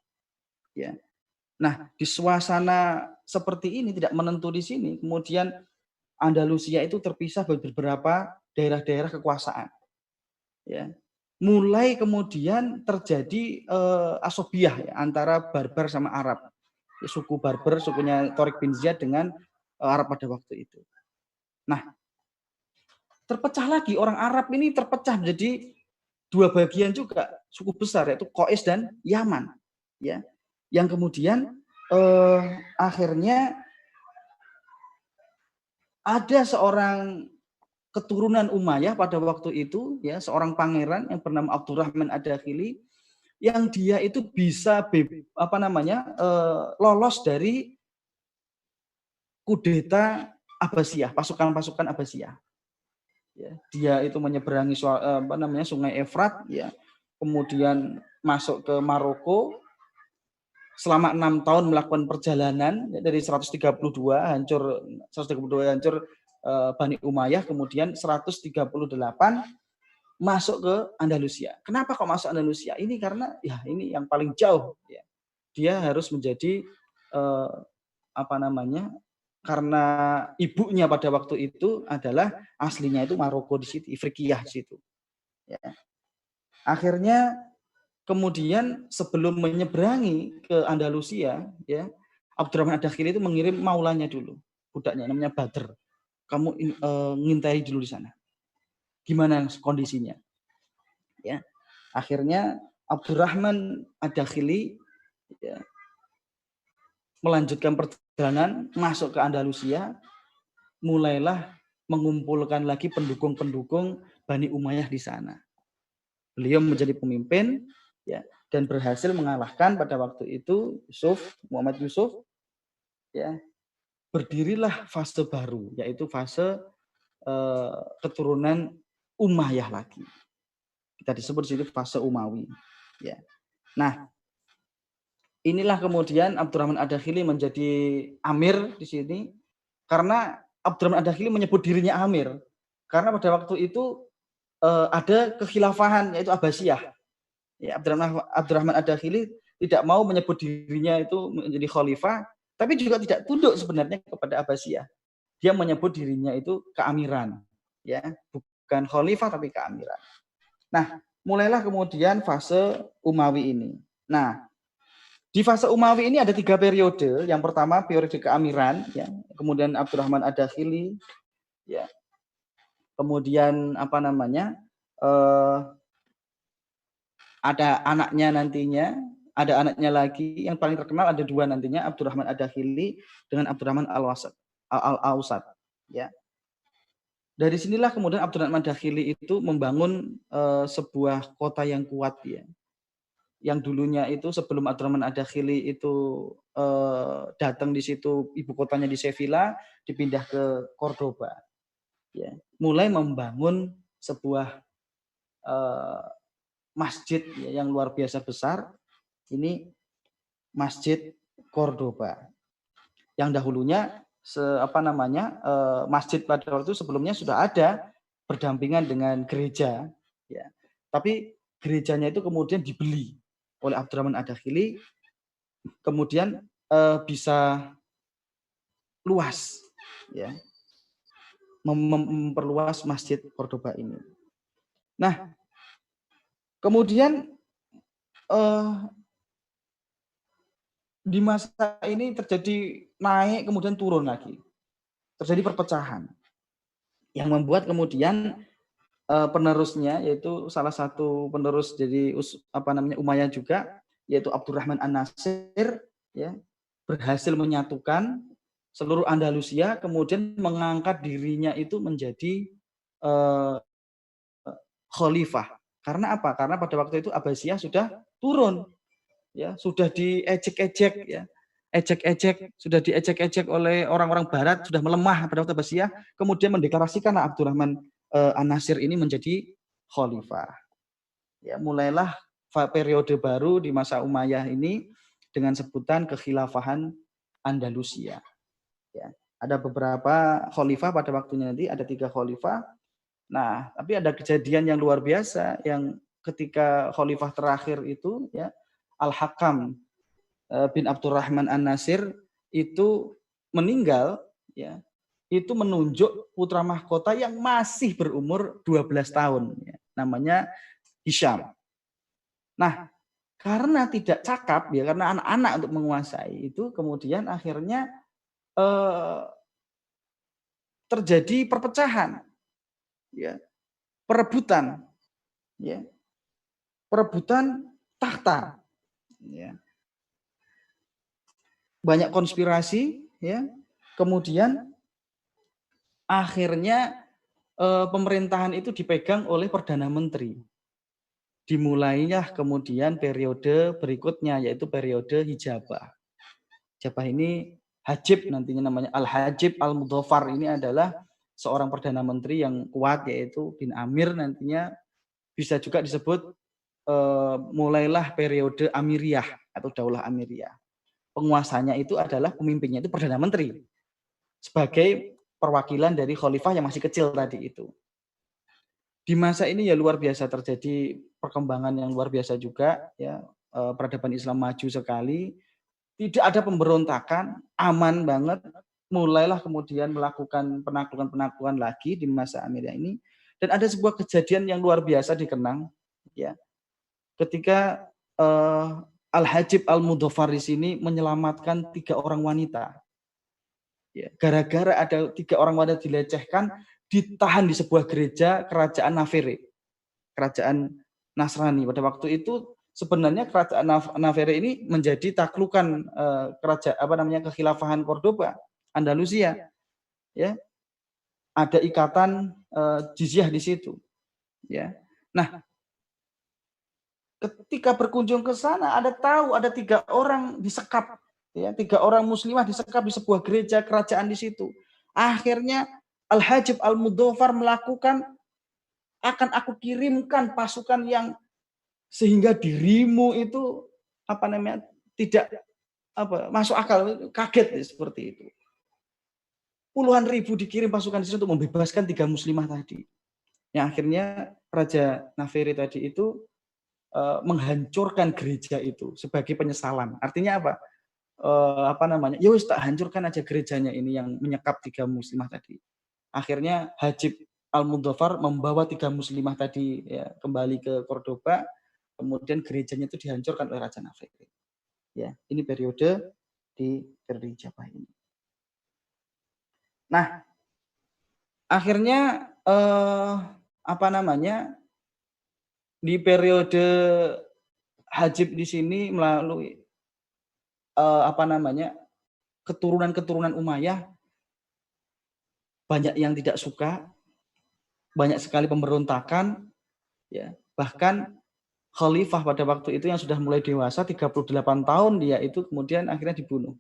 Ya. Nah, di suasana seperti ini tidak menentu di sini, kemudian Andalusia itu terpisah beberapa daerah-daerah kekuasaan. Ya. Mulai kemudian terjadi asobiah ya, antara Barbar sama Arab. Ya, suku Barbar, sukunya Tariq bin Ziyad dengan Arab pada waktu itu. Nah, terpecah lagi, orang Arab ini terpecah menjadi dua bagian juga, suku besar, yaitu Qais dan Yaman. Ya. Yang kemudian akhirnya ada seorang keturunan Umayyah pada waktu itu, ya, seorang pangeran yang bernama Abdurrahman Ad-Dakhili, yang dia itu bisa lolos dari kudeta Abbasiyah, pasukan-pasukan Abbasiyah. Ya, dia itu menyeberangi Sungai Efrat, ya, kemudian masuk ke Maroko, selama 6 tahun melakukan perjalanan, ya, dari 132 hancur Bani Umayyah, kemudian 138 masuk ke Andalusia. Kenapa kok masuk Andalusia? Ini karena ya ini yang paling jauh, ya. Dia harus menjadi karena ibunya pada waktu itu adalah aslinya itu Maroko di situ, Ifriqiyah di situ. Ya. Akhirnya kemudian sebelum menyeberangi ke Andalusia, ya, Abdurrahman Ad-Dakhili itu mengirim maulanya dulu, budaknya namanya Badr. Kamu ngintai dulu di sana. Gimana kondisinya? Ya. Akhirnya Abdurrahman Ad-Dakhili, ya, melanjutkan perjalanan masuk ke Andalusia, mulailah mengumpulkan lagi pendukung-pendukung Bani Umayyah di sana. Beliau menjadi pemimpin, ya, dan berhasil mengalahkan pada waktu itu Muhammad Yusuf, ya. Berdirilah fase baru, yaitu fase keturunan Umayyah lagi. Kita disebut di situ fase Umawi, ya. Nah, inilah kemudian Abdurrahman Ad-Dakhili menjadi amir di sini, karena Abdurrahman Ad-Dakhili menyebut dirinya amir karena pada waktu itu ada kekhilafahan, yaitu Abbasiyah. Ya, Abdurrahman Ad-Dakhili tidak mau menyebut dirinya itu menjadi khalifah, tapi juga tidak tunduk sebenarnya kepada Abbasiyah. Dia menyebut dirinya itu keamiran, ya, bukan khalifah tapi keamiran. Nah, mulailah kemudian fase Umawi ini. Nah, di fase Umawi ini ada 3 periode. Yang pertama periode keamiran, ya, kemudian Abdurrahman Ad-Dakhili, ya, kemudian ada anaknya nantinya, ada anaknya lagi, yang paling terkenal ada 2 nantinya, Abdurrahman Ad-Dakhili dengan Abdurrahman Al-Ausat, ya. Dari sinilah kemudian Abdurrahman Ad-Dakhili itu membangun sebuah kota yang kuat, ya. Yang dulunya itu sebelum Abdurrahman Ad-Dakhili itu datang di situ, ibu kotanya di Sevilla, dipindah ke Cordoba, ya. Mulai membangun sebuah masjid, ya, yang luar biasa besar. Ini Masjid Cordoba, yang dahulunya masjid pada waktu itu sebelumnya sudah ada berdampingan dengan gereja, ya. Tapi gerejanya itu kemudian dibeli oleh Abdurrahman Ad-Dakhili kemudian bisa luas, ya, memperluas Masjid Cordoba ini. Nah, kemudian di masa ini terjadi naik kemudian turun lagi, terjadi perpecahan yang membuat kemudian penerusnya, yaitu salah satu penerus jadi Umayyah juga, yaitu Abdurrahman An-Nasir, ya, berhasil menyatukan seluruh Andalusia, kemudian mengangkat dirinya itu menjadi khalifah. Karena apa? Karena pada waktu itu Abbasiyah sudah turun, ya, sudah diejek-ejek, ya, ejek-ejek, sudah diejek-ejek oleh orang-orang Barat, sudah melemah pada waktu Abbasiyah, kemudian mendeklarasikanlah Abdurrahman An-Nasir ini menjadi khalifah. Ya, mulailah periode baru di masa Umayyah ini dengan sebutan kekhilafahan Andalusia. Ya, ada beberapa khalifah pada waktunya nanti, ada 3 khalifah. Nah, tapi ada kejadian yang luar biasa yang ketika khalifah terakhir itu, ya, Al-Hakam bin Abdurrahman An-Nasir itu meninggal, ya, itu menunjuk putra mahkota yang masih berumur 12 tahun, ya, namanya Hisham. Nah, karena tidak cakap, ya, karena anak-anak untuk menguasai itu, kemudian akhirnya terjadi perpecahan, ya, perebutan, ya, perebutan tahta, ya. Banyak konspirasi, ya. Kemudian akhirnya pemerintahan itu dipegang oleh Perdana Menteri. Dimulainya kemudian periode berikutnya, yaitu periode hijabah. Hijabah ini Hajib nantinya namanya, Al-Hajib Al-Mudhafar ini adalah seorang Perdana Menteri yang kuat, yaitu bin Amir nantinya, bisa juga disebut mulailah periode Amiriyah atau Daulah Amiriyah. Penguasanya itu adalah, pemimpinnya itu Perdana Menteri sebagai perwakilan dari khalifah yang masih kecil tadi itu. Di masa ini ya luar biasa terjadi perkembangan yang luar biasa juga, ya, peradaban Islam maju sekali, tidak ada pemberontakan, aman banget, mulailah kemudian melakukan penaklukan-penaklukan lagi di masa Amiriyah ini, dan ada sebuah kejadian yang luar biasa dikenang, ya, ketika Al-Hajib Al-Mudhafar di sini menyelamatkan 3 orang wanita. Ya, gara-gara ada 3 orang wanita dilecehkan, ditahan di sebuah gereja kerajaan Navarre, kerajaan Nasrani. Pada waktu itu sebenarnya kerajaan Navarre ini menjadi taklukan kekhilafahan Cordoba, Andalusia. Ya, ada ikatan jizyah di situ. Ya. Nah, ketika berkunjung ke sana, ada 3 orang disekap, ya, 3 orang muslimah disekap di sebuah gereja kerajaan di situ. Akhirnya Al-Hajib Al-Mudhafar melakukan, akan aku kirimkan pasukan yang sehingga dirimu itu tidak masuk akal, kaget seperti itu. Puluhan ribu dikirim pasukan di situ untuk membebaskan 3 muslimah tadi. Yang akhirnya Raja Navarre tadi itu menghancurkan gereja itu sebagai penyesalan. Artinya apa? Ya wis tak hancurkan aja gerejanya ini yang menyekap 3 muslimah tadi. Akhirnya Hajib Al-Mudhafar membawa 3 muslimah tadi, ya, kembali ke Cordoba, kemudian gerejanya itu dihancurkan oleh Raja Navarre. Ya, ini periode hijabah ini. Nah, akhirnya di periode Hajib di sini melalui keturunan-keturunan Umayyah banyak yang tidak suka, banyak sekali pemberontakan, ya. Bahkan khalifah pada waktu itu yang sudah mulai dewasa 38 tahun, dia itu kemudian akhirnya dibunuh.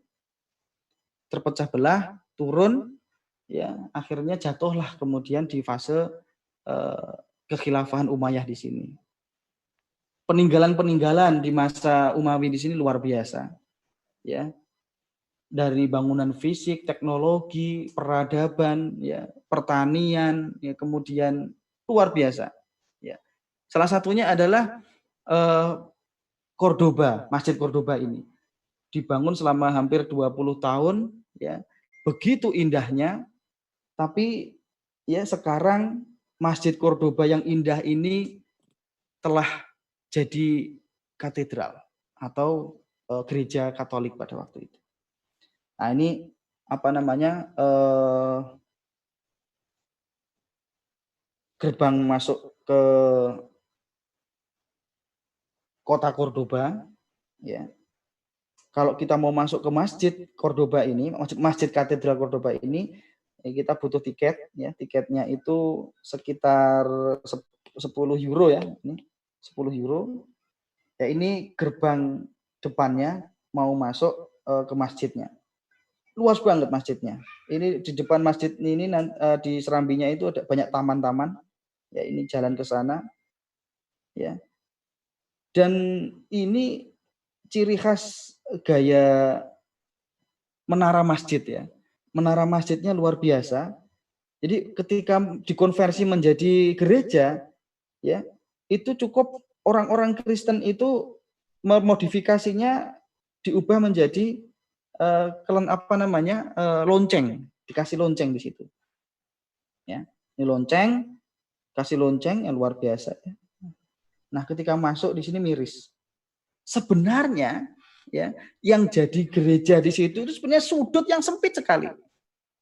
Terpecah belah, turun, ya, akhirnya jatuhlah kemudian di fase kekhilafahan Umayyah di sini. Peninggalan-peninggalan di masa Umawi di sini luar biasa, ya. Dari bangunan fisik, teknologi, peradaban, ya, pertanian, ya, kemudian luar biasa, ya. Salah satunya adalah Cordoba, Masjid Cordoba ini. dibangun selama hampir 20 tahun, ya. Begitu indahnya, tapi ya sekarang Masjid Cordoba yang indah ini telah jadi katedral atau gereja Katolik pada waktu itu. Nah, ini apa namanya? Gerbang masuk ke kota Cordoba, ya. Kalau kita mau masuk ke Masjid Cordoba ini, Masjid Katedral Cordoba ini, kita butuh tiket, ya. Tiketnya itu sekitar 10 euro ya, ini 10 euro. Ya, ini gerbang depannya mau masuk ke masjidnya. Luas banget masjidnya. Ini di depan masjid ini di serambinya itu ada banyak taman-taman. Ya, ini jalan ke sana, ya. Dan ini ciri khas gaya menara masjid, ya. Menara masjidnya luar biasa. Jadi ketika dikonversi menjadi gereja, ya, itu cukup orang-orang Kristen itu memodifikasinya diubah menjadi lonceng, dikasih lonceng di situ. Ya, ini lonceng, kasih lonceng yang luar biasa. Ya. Nah, ketika masuk di sini miris. Sebenarnya, ya, yang jadi gereja di situ itu sebenarnya sudut yang sempit sekali.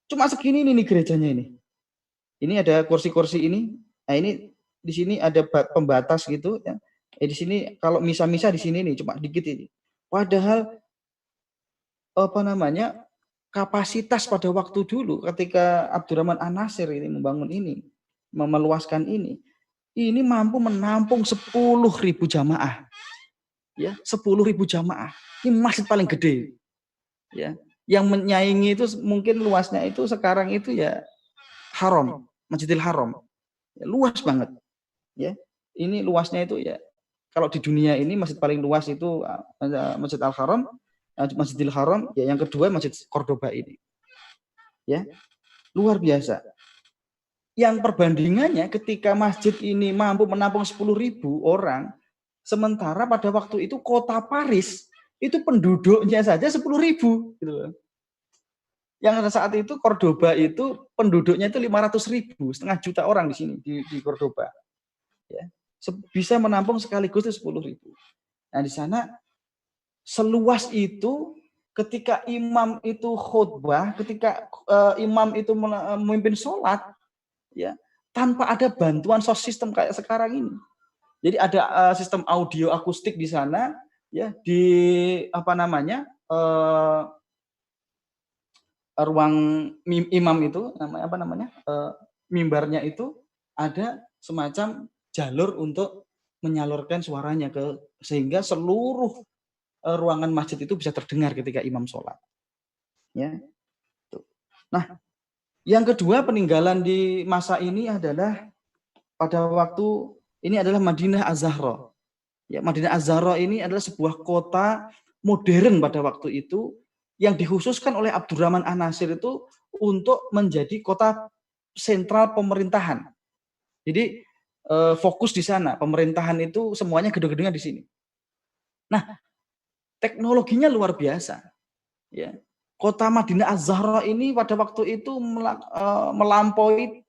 Cuma segini ini gerejanya ini. Ini ada kursi-kursi ini. Nah, ini di sini ada pembatas gitu, ya. Di sini kalau misa-misa di sini nih cuma dikit ini. Padahal apa namanya? Kapasitas pada waktu dulu ketika Abdurrahman An-Nasir ini membangun ini, meluaskan ini mampu menampung 10.000 jamaah. Ya, 10.000 jamaah. Ini masjid paling gede. Ya. Yang menyaingi itu mungkin luasnya itu sekarang itu ya Haram, Masjidil Haram. Ya, luas banget. Ya. Ini luasnya itu ya kalau di dunia ini masjid paling luas itu Masjid Al-Haram, Masjidil Haram, ya yang kedua Masjid Cordoba ini. Ya. Luar biasa. Yang perbandingannya ketika masjid ini mampu menampung 10.000 orang, sementara pada waktu itu kota Paris itu penduduknya saja 10.000 gitu. Yang saat itu Cordoba itu penduduknya itu 500.000, setengah juta orang di sini di Cordoba. Ya. Bisa menampung sekaligus itu 10.000. Nah, di sana seluas itu ketika imam itu khutbah, ketika imam itu memimpin sholat, ya, tanpa ada bantuan sound system kayak sekarang ini. Jadi ada sistem audio akustik di sana, ya, di apa namanya ruang imam itu namanya apa namanya mimbarnya itu ada semacam jalur untuk menyalurkan suaranya sehingga seluruh ruangan masjid itu bisa terdengar ketika imam sholat. Ya. Nah, yang kedua peninggalan di masa ini adalah pada waktu ini adalah Madinah Az-Zahra. Ya, Madinah Az-Zahra ini adalah sebuah kota modern pada waktu itu yang dikhususkan oleh Abdurrahman An-Nasir itu untuk menjadi kota sentral pemerintahan. Jadi fokus di sana, pemerintahan itu semuanya gedung-gedungnya di sini. Nah, teknologinya luar biasa. Ya. Kota Madinah Az-Zahra ini pada waktu itu melampaui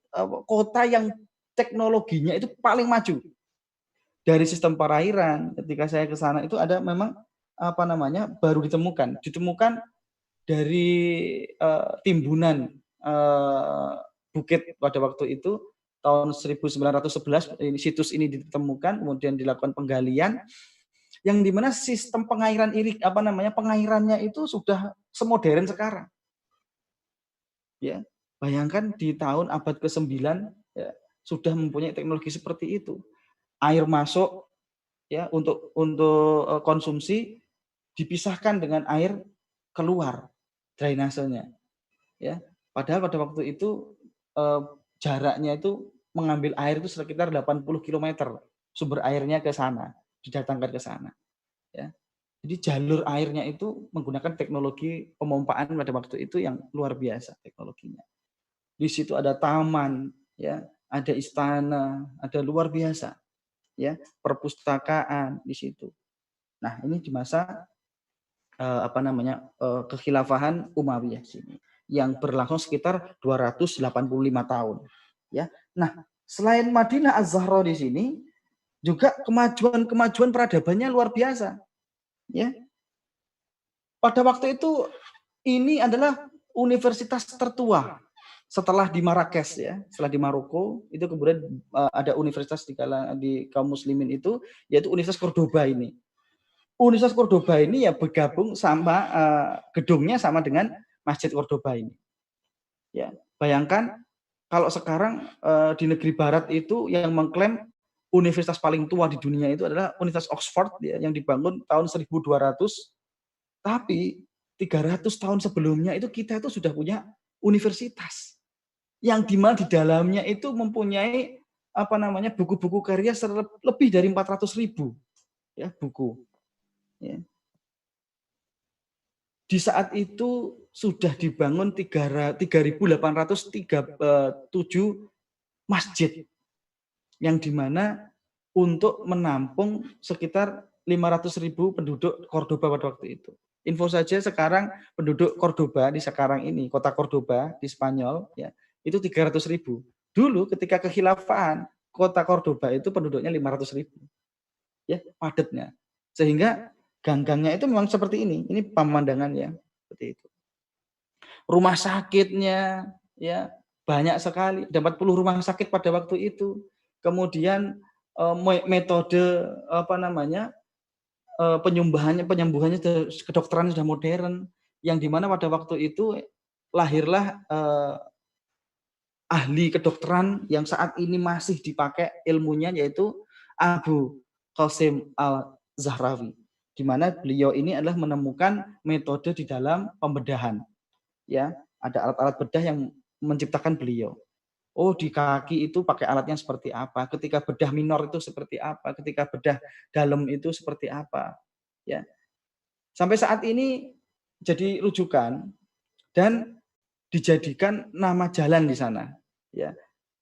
kota yang teknologinya itu paling maju. Dari sistem perairan, ketika saya ke sana itu ada memang apa namanya baru ditemukan dari timbunan bukit pada waktu itu tahun 1911 situs ini ditemukan, kemudian dilakukan penggalian yang dimana sistem pengairan pengairannya itu sudah semodern sekarang. Ya, bayangkan di tahun abad ke-9 ya, sudah mempunyai teknologi seperti itu. Air masuk ya untuk konsumsi dipisahkan dengan air keluar drainasenya. Ya, padahal pada waktu itu jaraknya itu mengambil air itu sekitar 80 km sumber airnya ke sana, didatangkan ke sana. Ya. Jadi jalur airnya itu menggunakan teknologi pemompaan pada waktu itu yang luar biasa teknologinya. Di situ ada taman, ya, ada istana, ada luar biasa, ya, perpustakaan di situ. Nah, ini di masa kekhilafahan Umayyah sini yang berlangsung sekitar 285 tahun ya. Nah, selain Madinah Az-Zahra di sini juga kemajuan peradabannya luar biasa ya. Pada waktu itu ini adalah universitas tertua setelah di Marrakesh ya, setelah di Maroko itu kemudian ada universitas di kaum muslimin itu yaitu Universitas Cordoba ini. Universitas Cordoba ini ya bergabung sama gedungnya sama dengan Masjid Cordoba ini. Ya, bayangkan kalau sekarang di negeri barat itu yang mengklaim universitas paling tua di dunia itu adalah Universitas Oxford ya, yang dibangun tahun 1200, tapi 300 tahun sebelumnya itu kita itu sudah punya universitas yang dimana di dalamnya itu mempunyai buku-buku karya lebih dari 400.000 ya buku. Ya. Di saat itu sudah dibangun 3.837 masjid yang dimana untuk menampung sekitar 500.000 penduduk Cordoba pada waktu itu. Info saja sekarang penduduk Cordoba di sekarang ini, kota Cordoba di Spanyol ya, itu 300.000. Dulu ketika kekhilafahan, kota Cordoba itu penduduknya 500.000. Ya, padatnya. Sehingga gang-gangnya itu memang seperti ini. Ini pemandangannya seperti itu. Rumah sakitnya ya banyak sekali, ada 40 rumah sakit pada waktu itu. Kemudian metode penyembuhannya kedokteran sudah modern, yang dimana pada waktu itu lahirlah ahli kedokteran yang saat ini masih dipakai ilmunya, yaitu Abu Qasim Al-Zahrawi, di mana beliau ini adalah menemukan metode di dalam pembedahan. Ya, ada alat-alat bedah yang menciptakan beliau. Oh, di kaki itu pakai alatnya seperti apa? Ketika bedah minor itu seperti apa? Ketika bedah dalam itu seperti apa? Ya. Sampai saat ini jadi rujukan dan dijadikan nama jalan di sana. Ya.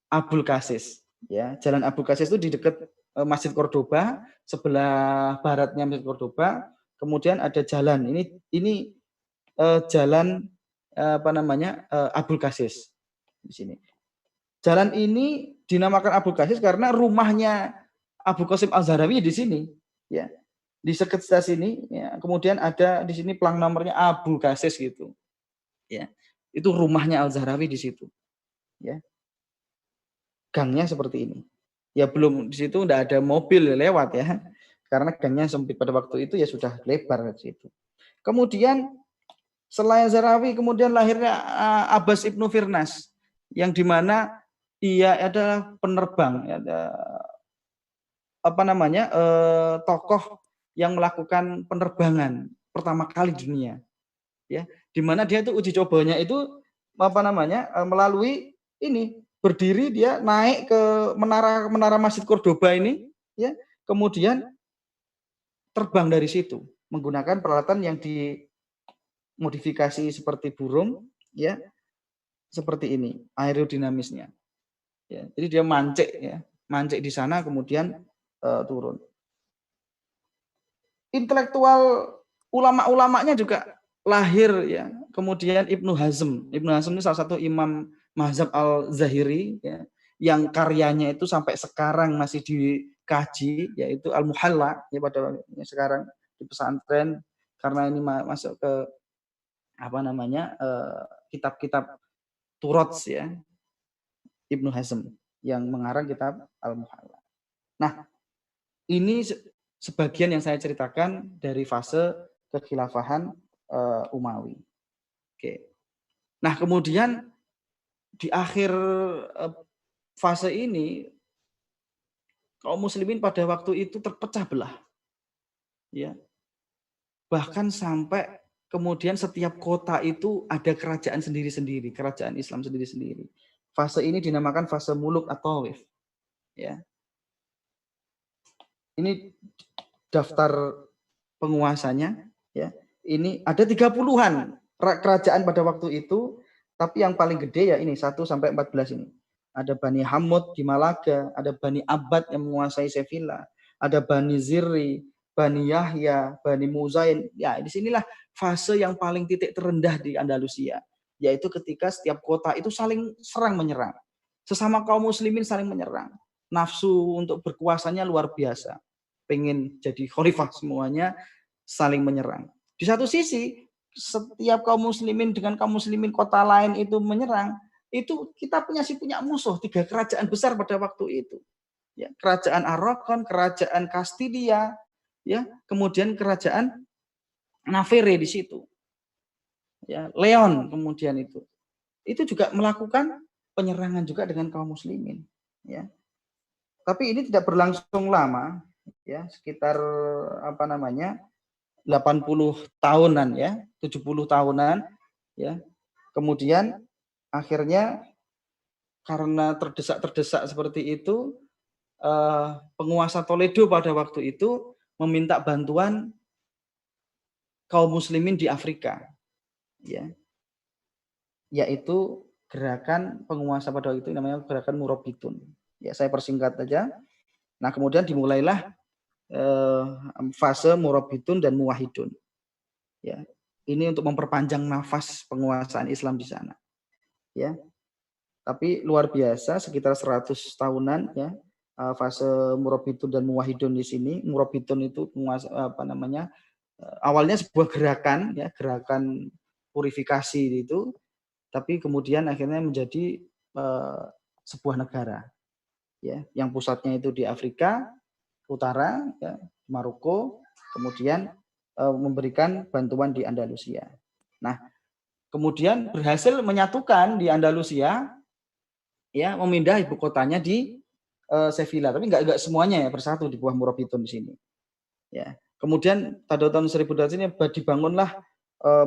Abul Qasis. Ya, Jalan Abul Qasis itu di dekat Masjid Cordoba, sebelah baratnya Masjid Cordoba. Kemudian ada jalan. Ini jalan Abul Qasis di sini. Jalan ini dinamakan Abul Qasis karena rumahnya Abu Qasim Al-Zahrawi di sini, ya, di sekitar sini. Ya. Kemudian ada di sini plang nomornya Abul Qasis gitu, ya. Itu rumahnya Al-Zahrawi di situ, ya. Gangnya seperti ini. Ya belum di situ tidak ada mobil lewat ya, karena gangnya sempit pada waktu itu ya sudah lebar di situ. Kemudian selain Zahrawi, kemudian lahirnya Abbas Ibnu Firnas, yang dimana ia adalah penerbang, tokoh yang melakukan penerbangan pertama kali di dunia, ya, dimana dia itu uji cobanya itu melalui ini, berdiri dia naik ke menara Masjid Cordoba ini, ya, kemudian terbang dari situ menggunakan peralatan yang dimodifikasi seperti burung, ya, seperti ini aerodinamisnya. Ya, jadi dia mancik di sana kemudian turun. Intelektual ulama-ulamanya juga lahir ya. Kemudian Ibnu Hazm ini salah satu imam mazhab Al-Zahiri ya, yang karyanya itu sampai sekarang masih dikaji, yaitu Al-Muhalla ya, pada sekarang di pesantren, karena ini masuk ke kitab-kitab Turats ya, Ibnu Hazm yang mengarang kitab Al-Muhalla. Nah, ini sebagian yang saya ceritakan dari fase kekhilafahan Umawi. Oke. Nah, kemudian di akhir fase ini kaum muslimin pada waktu itu terpecah belah. Ya. Bahkan sampai kemudian setiap kota itu ada kerajaan sendiri-sendiri, kerajaan Islam sendiri-sendiri. Fase ini dinamakan fase Muluk at-Tawif. Ya. Ini daftar penguasanya, ya. Ini ada 30-an kerajaan pada waktu itu, tapi yang paling gede ya ini 1 sampai 14 ini. Ada Bani Hamud di Malaga, ada Bani Abbad yang menguasai Sevilla, ada Bani Zirri, Bani Yahya, Bani Muzain. Ya, disinilah fase yang paling titik terendah di Andalusia, yaitu ketika setiap kota itu saling serang menyerang. Sesama kaum muslimin saling menyerang. Nafsu untuk berkuasanya luar biasa. Pengen jadi khalifah semuanya, saling menyerang. Di satu sisi, setiap kaum muslimin dengan kaum muslimin kota lain itu menyerang, itu kita punya musuh, 3 kerajaan besar pada waktu itu. Ya, kerajaan Aragon, kerajaan Kastilia, ya, kemudian kerajaan Navarre di situ. Ya, Leon kemudian itu juga melakukan penyerangan juga dengan kaum muslimin, ya. Tapi ini tidak berlangsung lama, ya, sekitar 80 tahunan, ya, 70 tahunan, ya. Kemudian akhirnya karena terdesak seperti itu, penguasa Toledo pada waktu itu meminta bantuan kaum muslimin di Afrika, ya, yaitu gerakan penguasa pada waktu itu namanya gerakan Murabitun. Ya, saya persingkat saja. Nah, kemudian dimulailah fase Murabitun dan Muwahhidun. Ya, ini untuk memperpanjang nafas penguasaan Islam di sana. Ya, tapi luar biasa sekitar 100 tahunan, ya, fase Murabitun dan Muwahhidun di sini. Murabitun itu penguasa awalnya sebuah gerakan, ya, gerakan purifikasi itu, tapi kemudian akhirnya menjadi sebuah negara, ya, yang pusatnya itu di Afrika Utara, ya, Maroko, kemudian memberikan bantuan di Andalusia. Nah, kemudian berhasil menyatukan di Andalusia, ya, memindah ibu kotanya di Sevilla, tapi enggak semuanya ya bersatu di bawah Murabitun di sini. Ya. Kemudian pada tahun 1200 ini dibangunlah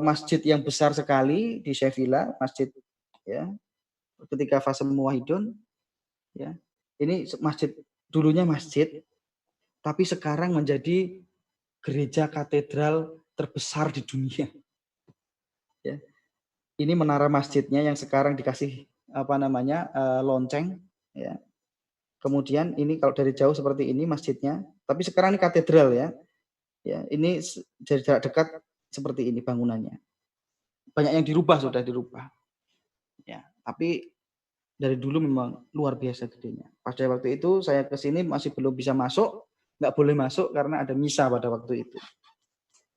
masjid yang besar sekali di Sevilla, masjid, ya, ketika fase Muwahhidun, ya. Ini masjid, dulunya masjid, tapi sekarang menjadi gereja katedral terbesar di dunia. Ya. Ini menara masjidnya yang sekarang dikasih lonceng, ya. Kemudian ini kalau dari jauh seperti ini masjidnya, tapi sekarang ini katedral, ya. Ya, ini dari jarak dekat seperti ini bangunannya. Banyak yang sudah dirubah. Ya, tapi dari dulu memang luar biasa gedenya. Pada waktu itu saya ke sini masih belum bisa masuk, nggak boleh masuk karena ada misa pada waktu itu.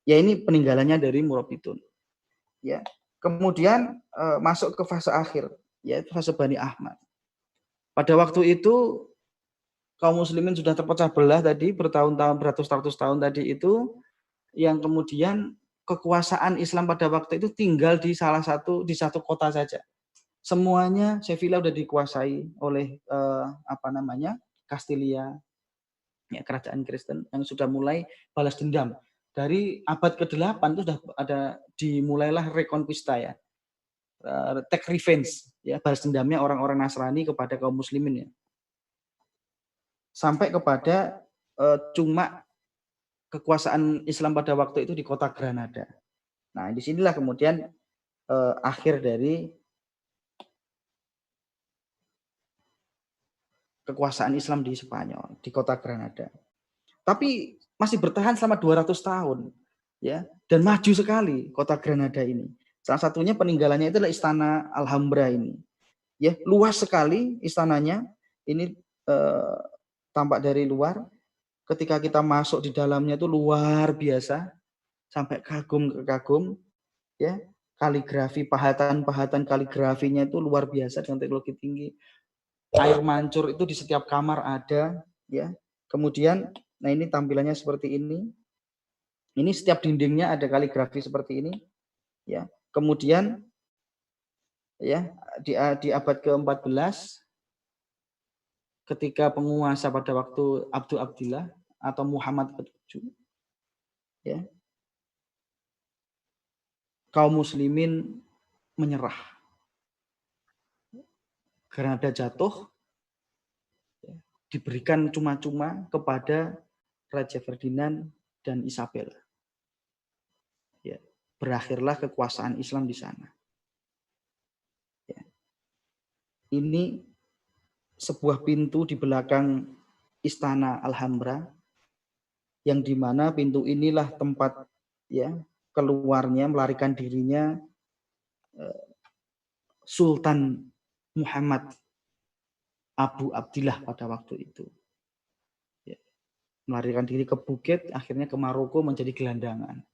Ya, ini peninggalannya dari Murabitun. Ya. Kemudian masuk ke fase akhir, yaitu fase Bani Ahmad. Pada waktu itu kaum muslimin sudah terpecah belah tadi bertahun-tahun, beratus-ratus tahun tadi itu, yang kemudian kekuasaan Islam pada waktu itu tinggal di satu kota saja. Semuanya Sevilla sudah dikuasai oleh Kastilia, ya, kerajaan Kristen yang sudah mulai balas dendam. Dari abad ke-8 itu sudah dimulailah Reconquista, ya. Take revenge, ya, balas dendamnya orang-orang Nasrani kepada kaum muslimin, ya. Sampai kepada cuma kekuasaan Islam pada waktu itu di kota Granada. Nah, disinilah kemudian akhir dari kekuasaan Islam di Spanyol, di kota Granada. Tapi masih bertahan selama 200 tahun, ya, dan maju sekali kota Granada ini. Salah satunya peninggalannya itu adalah Istana Alhambra ini. Ya, luas sekali istananya. Ini tampak dari luar. Ketika kita masuk di dalamnya itu luar biasa, sampai kagum, ya. Kaligrafi, pahatan kaligrafinya itu luar biasa dengan teknologi tinggi. Air mancur itu di setiap kamar ada, ya. Kemudian, nah, ini tampilannya seperti ini. Ini setiap dindingnya ada kaligrafi seperti ini, ya. Kemudian, ya, di abad ke-14 ketika penguasa pada waktu Abdul Abdillah atau Muhammad ke-7, ya, kaum muslimin menyerah. Granada jatuh, ya, diberikan cuma-cuma kepada Raja Ferdinand dan Isabel. Ya, berakhirlah kekuasaan Islam di sana. Ya. Ini sebuah pintu di belakang Istana Alhambra, yang dimana pintu inilah tempat ya keluarnya, melarikan dirinya Sultan Muhammad Abu Abdillah pada waktu itu. Ya, melarikan diri ke bukit, akhirnya ke Maroko menjadi gelandangan.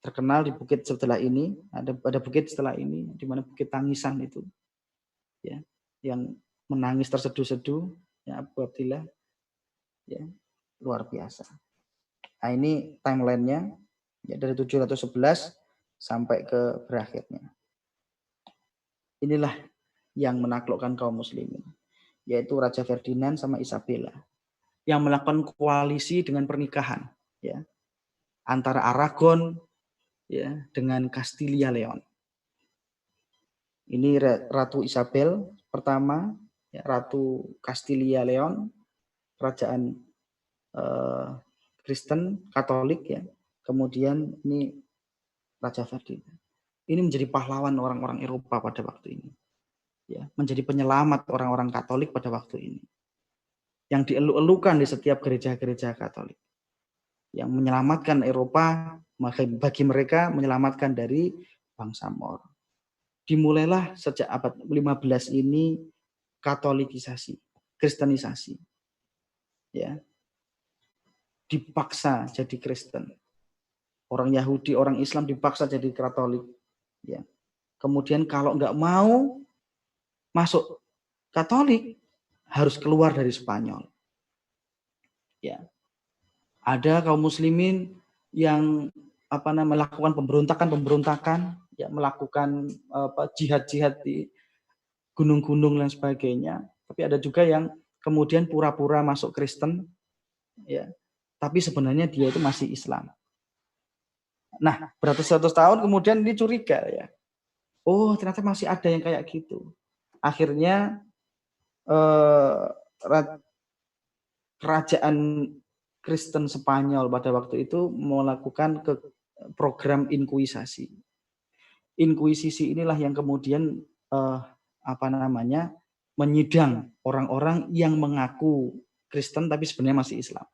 Terkenal di bukit setelah ini, ada bukit setelah ini, di mana Bukit Tangisan itu, ya, yang menangis terseduh-seduh, ya Abu Abdillah, ya luar biasa. Nah ini timelinenya, ya dari 711 sampai ke berakhirnya. Inilah yang menaklukkan kaum muslimin, yaitu Raja Ferdinand sama Isabella, yang melakukan koalisi dengan pernikahan, ya, antara Aragon, ya, dengan Castilla Leon. Ini Ratu Isabel pertama, ya, Ratu Castilla Leon, kerajaan Kristen Katolik, ya. Kemudian ini Raja Ferdinand. Ini menjadi pahlawan orang-orang Eropa pada waktu ini, ya, menjadi penyelamat orang-orang Katolik pada waktu ini, yang dieluk-elukan di setiap gereja-gereja Katolik, yang menyelamatkan Eropa, bagi mereka menyelamatkan dari bangsa Moor. Dimulailah sejak abad 15 ini Katolikisasi, Kristenisasi, ya, dipaksa jadi Kristen. Orang Yahudi, orang Islam dipaksa jadi Katolik, ya. Kemudian kalau nggak mau masuk Katolik harus keluar dari Spanyol, ya. Ada kaum muslimin yang melakukan pemberontakan, ya, melakukan jihad-jihad di gunung-gunung dan sebagainya. Tapi ada juga yang kemudian pura-pura masuk Kristen, ya, tapi sebenarnya dia itu masih Islam. Nah, beratus-ratus tahun kemudian dia curiga, ya. Oh, ternyata masih ada yang kayak gitu. Akhirnya kerajaan Kristen Spanyol pada waktu itu melakukan program inkuisasi. Inkuisisi inilah yang kemudian menyidang orang-orang yang mengaku Kristen tapi sebenarnya masih Islam.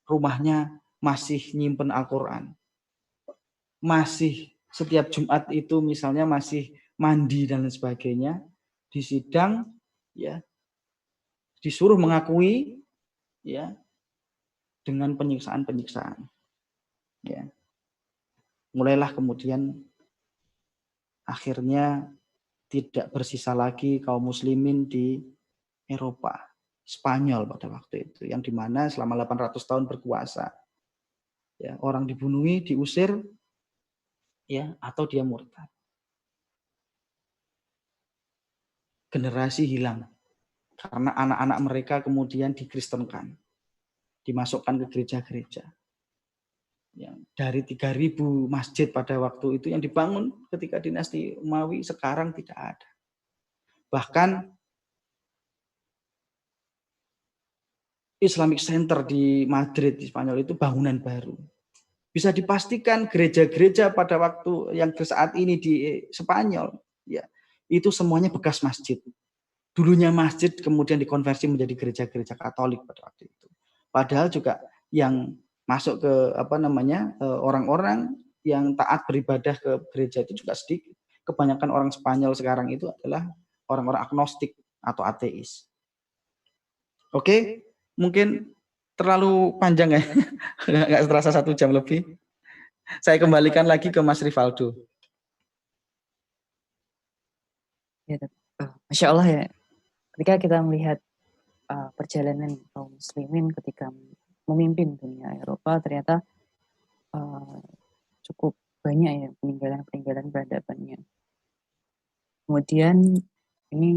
Rumahnya masih nyimpen Al-Quran. Masih setiap Jumat itu misalnya masih mandi dan lain sebagainya. Disidang, ya, disuruh mengakui, ya, dengan penyiksaan-penyiksaan, ya. Mulailah kemudian akhirnya tidak bersisa lagi kaum muslimin di Eropa, Spanyol pada waktu itu, yang dimana selama 800 tahun berkuasa, ya, orang dibunuhi, diusir, ya, atau dia murtad. Generasi hilang karena anak-anak mereka kemudian dikristenkan, dimasukkan ke gereja-gereja. Yang dari 3.000 masjid pada waktu itu yang dibangun ketika dinasti Umawi sekarang tidak ada. Bahkan Islamic Center di Madrid di Spanyol itu bangunan baru. Bisa dipastikan gereja-gereja pada waktu yang saat ini di Spanyol, ya, itu semuanya bekas masjid. Dulunya masjid kemudian dikonversi menjadi gereja-gereja Katolik pada waktu itu. Padahal juga yang masuk ke orang-orang yang taat beribadah ke gereja itu juga sedikit. Kebanyakan orang Spanyol sekarang itu adalah orang-orang agnostik atau ateis. Oke, mungkin terlalu panjang ya, nggak terasa 1 jam lebih. Saya kembalikan lagi ke Mas Rivaldo. Ya, Masya Allah, ya. Ketika kita melihat perjalanan kaum muslimin ketika memimpin dunia Eropa, ternyata cukup banyak ya peninggalan peradabannya. Kemudian ini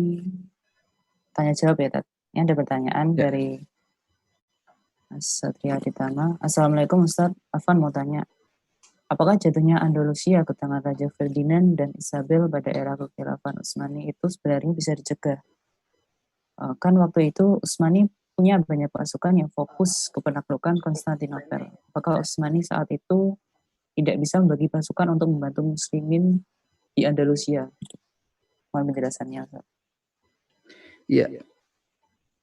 tanya jawab ya, Tat. Ini ada pertanyaan dari Mas Satria Ditama. Assalamualaikum Ustaz, Afan mau tanya, apakah jatuhnya Andalusia ke tangan Raja Ferdinand dan Isabel pada era kekhilafan Utsmani itu sebenarnya bisa dicegah? Kan waktu itu Utsmani punya banyak pasukan yang fokus ke penaklukan Konstantinopel. Apakah Utsmani saat itu tidak bisa membagi pasukan untuk membantu muslimin di Andalusia? Mohon penjelasannya, Ustaz. Iya.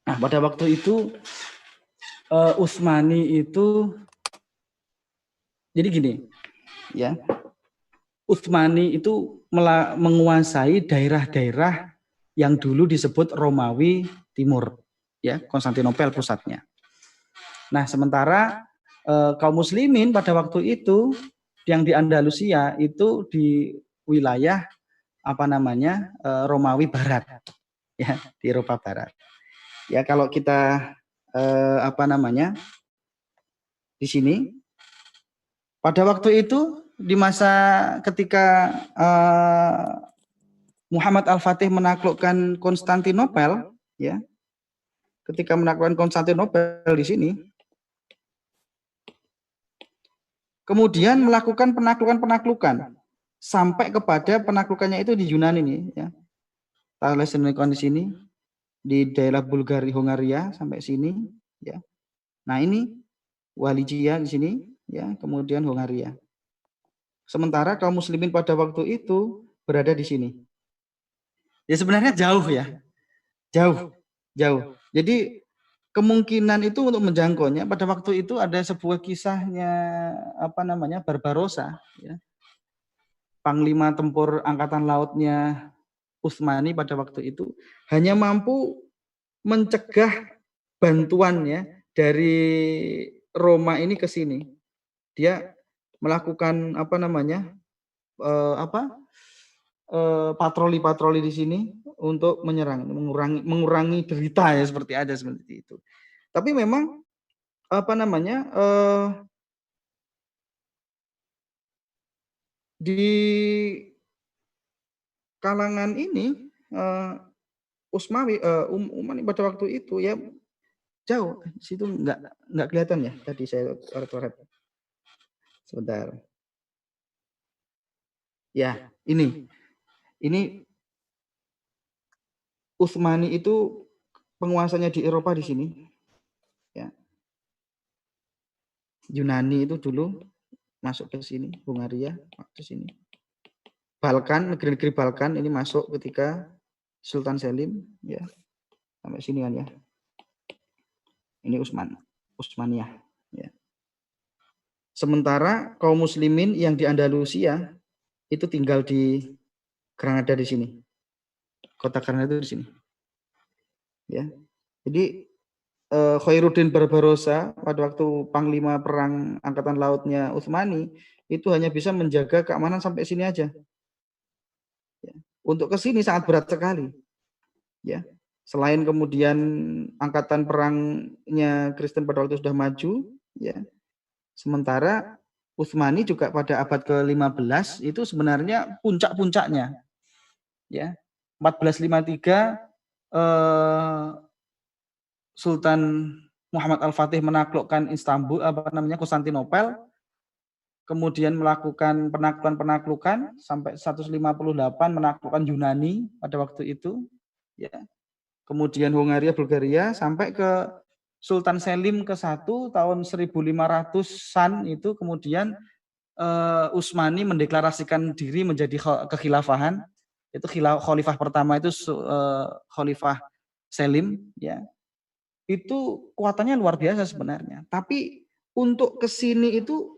Nah, pada waktu itu Utsmani itu jadi gini, ya. Utsmani itu menguasai daerah-daerah yang dulu disebut Romawi Timur, ya, Konstantinopel pusatnya. Nah, sementara kaum muslimin pada waktu itu yang di Andalusia itu di wilayah Romawi Barat, ya, di Eropa Barat. Ya, kalau kita di sini pada waktu itu di masa ketika Muhammad Al-Fatih menaklukkan Konstantinopel, ya, ketika menaklukkan Konstantinopel di sini, kemudian melakukan penaklukan-penaklukan sampai kepada penaklukannya itu di Yunani nih, ya. Thales di sini, di daerah Bulgaria, Hungaria sampai sini, ya. Nah ini Wallachia di sini, ya, kemudian Hungaria. Sementara kaum muslimin pada waktu itu berada di sini. Ya sebenarnya jauh ya. Jauh. Jadi kemungkinan itu untuk menjangkaunya pada waktu itu ada sebuah kisahnya Barbarossa, ya. Panglima tempur angkatan lautnya Utsmani pada waktu itu hanya mampu mencegah bantuannya dari Roma ini ke sini. Dia melakukan patroli-patroli di sini untuk mengurangi derita, ya, seperti itu. Tapi memang di kalangan ini Utsmani pada waktu itu, ya, jauh. Di situ nggak kelihatan, ya, tadi saya coret. Sebentar. Ya, ini Utsmani itu penguasanya di Eropa di sini, ya. Yunani itu dulu masuk ke sini, Hungaria ke sini. Balkan, negeri-negeri Balkan ini masuk ketika Sultan Selim, ya. Sampai sini kan, ya. Ini Utsmaniyah, ya. Sementara kaum muslimin yang di Andalusia itu tinggal di Granada di sini. Kota Granada itu di sini. Ya. Jadi Khairuddin Barbarossa pada waktu panglima perang angkatan lautnya Utsmani itu hanya bisa menjaga keamanan sampai sini aja. Ya. Untuk ke sini sangat berat sekali. Ya. Selain kemudian angkatan perangnya Kristen pada waktu sudah maju, ya. Sementara Utsmani juga pada abad ke-15 itu sebenarnya puncak-puncaknya. Ya. 1453 Sultan Muhammad Al-Fatih menaklukkan Istanbul, Konstantinopel, kemudian melakukan penaklukan sampai 158 menaklukkan Yunani pada waktu itu, ya. Kemudian Hungaria, Bulgaria sampai ke Sultan Selim ke-1 tahun 1500-an itu kemudian Utsmani mendeklarasikan diri menjadi kekhilafahan. Itu khalifah pertama itu Khalifah Selim, ya. Itu kuatannya luar biasa sebenarnya. Tapi untuk ke sini itu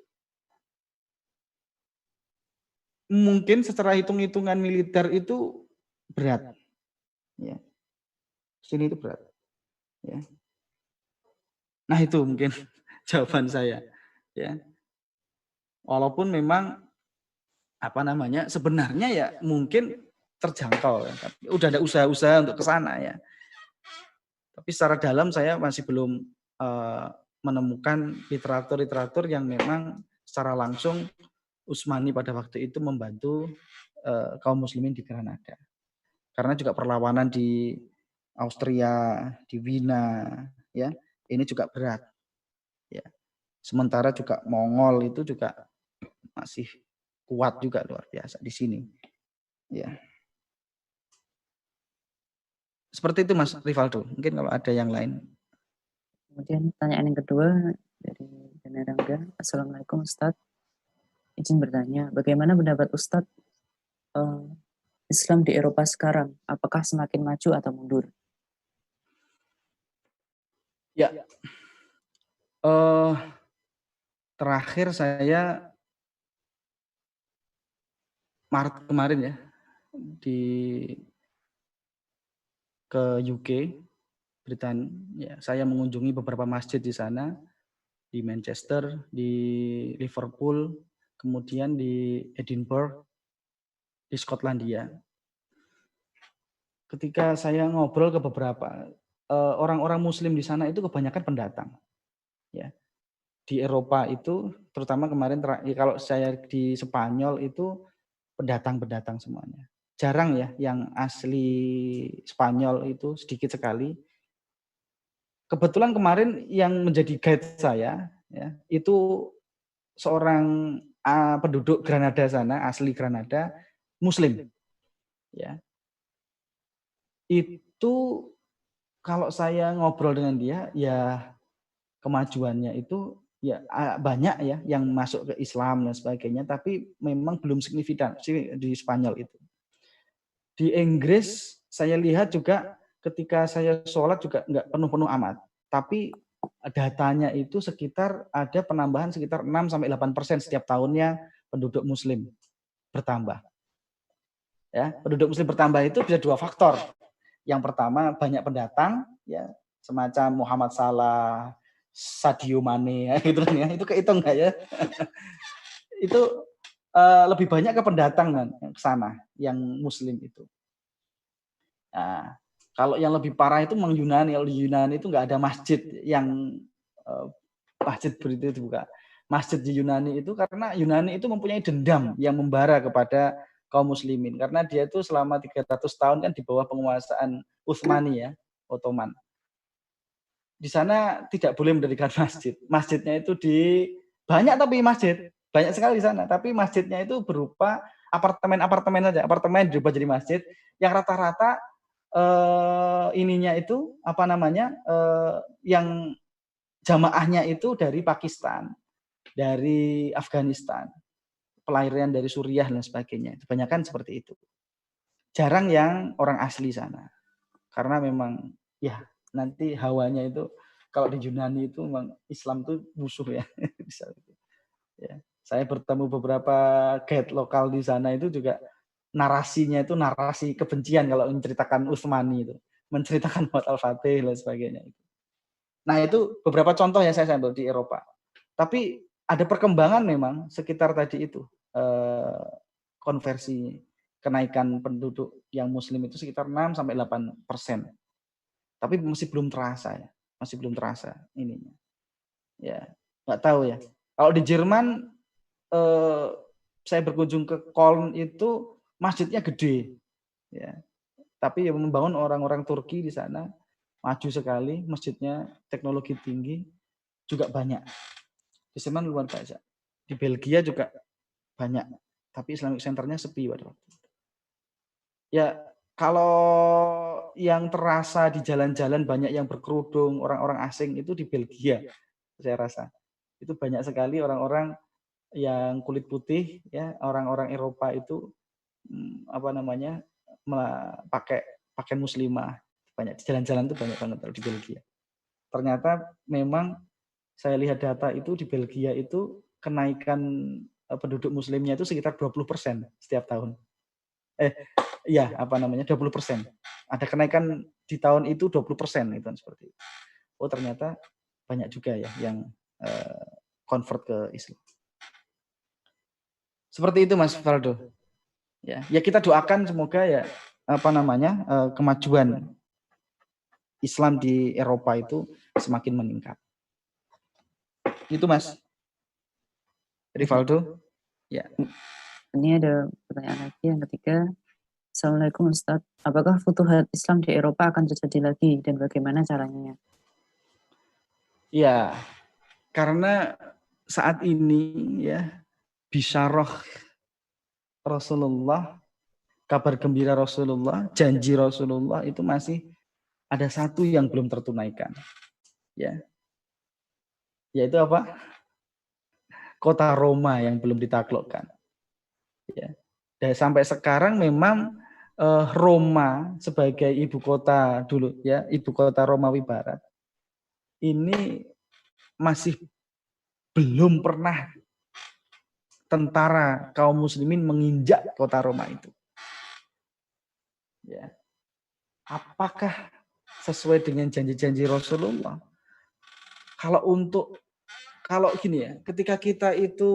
mungkin secara hitung-hitungan militer itu berat. Ya. Sini itu berat. Ya. Nah itu mungkin jawaban saya. Ya. Walaupun memang sebenarnya ya mungkin terjangkau, ya. Tapi udah ada usaha-usaha untuk ke sana, ya. Tapi secara dalam saya masih belum menemukan literatur yang memang secara langsung Utsmani pada waktu itu membantu kaum muslimin di Granada. Karena juga perlawanan di Austria, di Wina, ya, ini juga berat. Ya. Sementara juga Mongol itu juga masih kuat juga luar biasa di sini. Ya. Seperti itu Mas Rivaldo. Mungkin kalau ada yang lain. Kemudian pertanyaan yang kedua dari Dana Rangga. Assalamualaikum Ustadz. Izin bertanya, bagaimana pendapat Ustadz Islam di Eropa sekarang? Apakah semakin maju atau mundur? Ya, Eh, terakhir saya Maret kemarin ya di ke UK, Britania. Ya, saya mengunjungi beberapa masjid di sana, di Manchester, di Liverpool, kemudian di Edinburgh, di Skotlandia. Ketika saya ngobrol ke beberapa orang-orang Muslim di sana itu kebanyakan pendatang. Ya, di Eropa itu, terutama kemarin kalau saya di Spanyol itu pendatang-pendatang semuanya. Jarang ya yang asli Spanyol itu sedikit sekali. Kebetulan kemarin yang menjadi guide saya ya, itu seorang penduduk Granada sana, asli Granada, Muslim. Ya. Itu kalau saya ngobrol dengan dia, ya kemajuannya itu ya banyak ya yang masuk ke Islam dan sebagainya, tapi memang belum signifikan sih di Spanyol itu. Di Inggris saya lihat juga ketika saya sholat juga nggak penuh-penuh amat, tapi datanya itu sekitar ada penambahan sekitar 6-8% setiap tahunnya penduduk Muslim bertambah. Ya, penduduk Muslim bertambah itu bisa dua faktor. Yang pertama banyak pendatang, ya semacam Muhammad Salah, Sadio Mane, ya, gitu kan ya. Itu kehitung nggak ya? Itu lebih banyak ke pendatang kan yang ke sana, yang Muslim itu. Nah, kalau yang lebih parah itu memang Yunani. Kalau di Yunani itu nggak ada masjid yang masjid begitu dibuka. Masjid di Yunani itu karena Yunani itu mempunyai dendam yang membara kepada kaum muslimin. Karena dia itu selama 300 tahun kan di bawah penguasaan Utsmani ya, Ottoman. Di sana tidak boleh mendirikan masjid. Masjidnya itu banyak tapi masjid. Banyak sekali di sana. Tapi masjidnya itu berupa apartemen-apartemen saja. Apartemen diubah jadi masjid. Yang rata-rata ininya itu apa namanya yang jamaahnya itu dari Pakistan, dari Afghanistan, pelarian dari Suriah dan sebagainya. Kebanyakan seperti itu. Jarang yang orang asli sana. Karena memang ya nanti hawanya itu kalau di Yunani itu memang Islam itu musuh ya. Ya. Saya bertemu beberapa guide lokal di sana itu juga narasinya itu narasi kebencian kalau menceritakan Utsmani itu, menceritakan Muhammad Al-Fatih dan sebagainya. Nah itu beberapa contoh yang saya ambil di Eropa. Tapi ada perkembangan memang sekitar tadi itu konversi kenaikan penduduk yang Muslim itu sekitar 6-8%. Tapi masih belum terasa ya, masih belum terasa ininya. Ya, nggak tahu ya. Kalau di Jerman, saya berkunjung ke Köln itu masjidnya gede, ya. Tapi yang membangun orang-orang Turki di sana, maju sekali, masjidnya teknologi tinggi, juga banyak. Di Jerman luar biasa. Di Belgia juga banyak, tapi Islamic Center-nya sepi pada waktu itu. Ya, kalau yang terasa di jalan-jalan banyak yang berkerudung, orang-orang asing itu di Belgia, saya rasa. Itu banyak sekali orang-orang yang kulit putih, ya orang-orang Eropa itu apa namanya pakai pakaian muslimah. Banyak di jalan-jalan itu banyak banget di Belgia. Ternyata memang saya lihat data itu di Belgia itu kenaikan penduduk muslimnya itu sekitar 20% setiap tahun. Iya, apa namanya 20%. Ada kenaikan di tahun itu 20% itu seperti itu. Oh ternyata banyak juga ya yang convert ke Islam. Seperti itu Mas Valdo. Ya kita doakan semoga ya apa namanya kemajuan Islam di Eropa itu semakin meningkat. Itu Mas Rivaldo. Ya. Ini ada pertanyaan lagi yang ketiga. Assalamualaikum Ustadz, apakah futuhat Islam di Eropa akan terjadi lagi dan bagaimana caranya? Ya, karena saat ini ya bisyarah Rasulullah, kabar gembira Rasulullah, janji Rasulullah itu masih ada satu yang belum tertunaikan. Ya. Yaitu apa? Kota Roma yang belum ditaklukkan. Ya. Dan sampai sekarang memang Roma sebagai ibu kota dulu ya, ibu kota Romawi Barat ini masih belum pernah tentara kaum muslimin menginjak kota Roma itu. Ya. Apakah sesuai dengan janji-janji Rasulullah? Kalau gini ya, ketika kita itu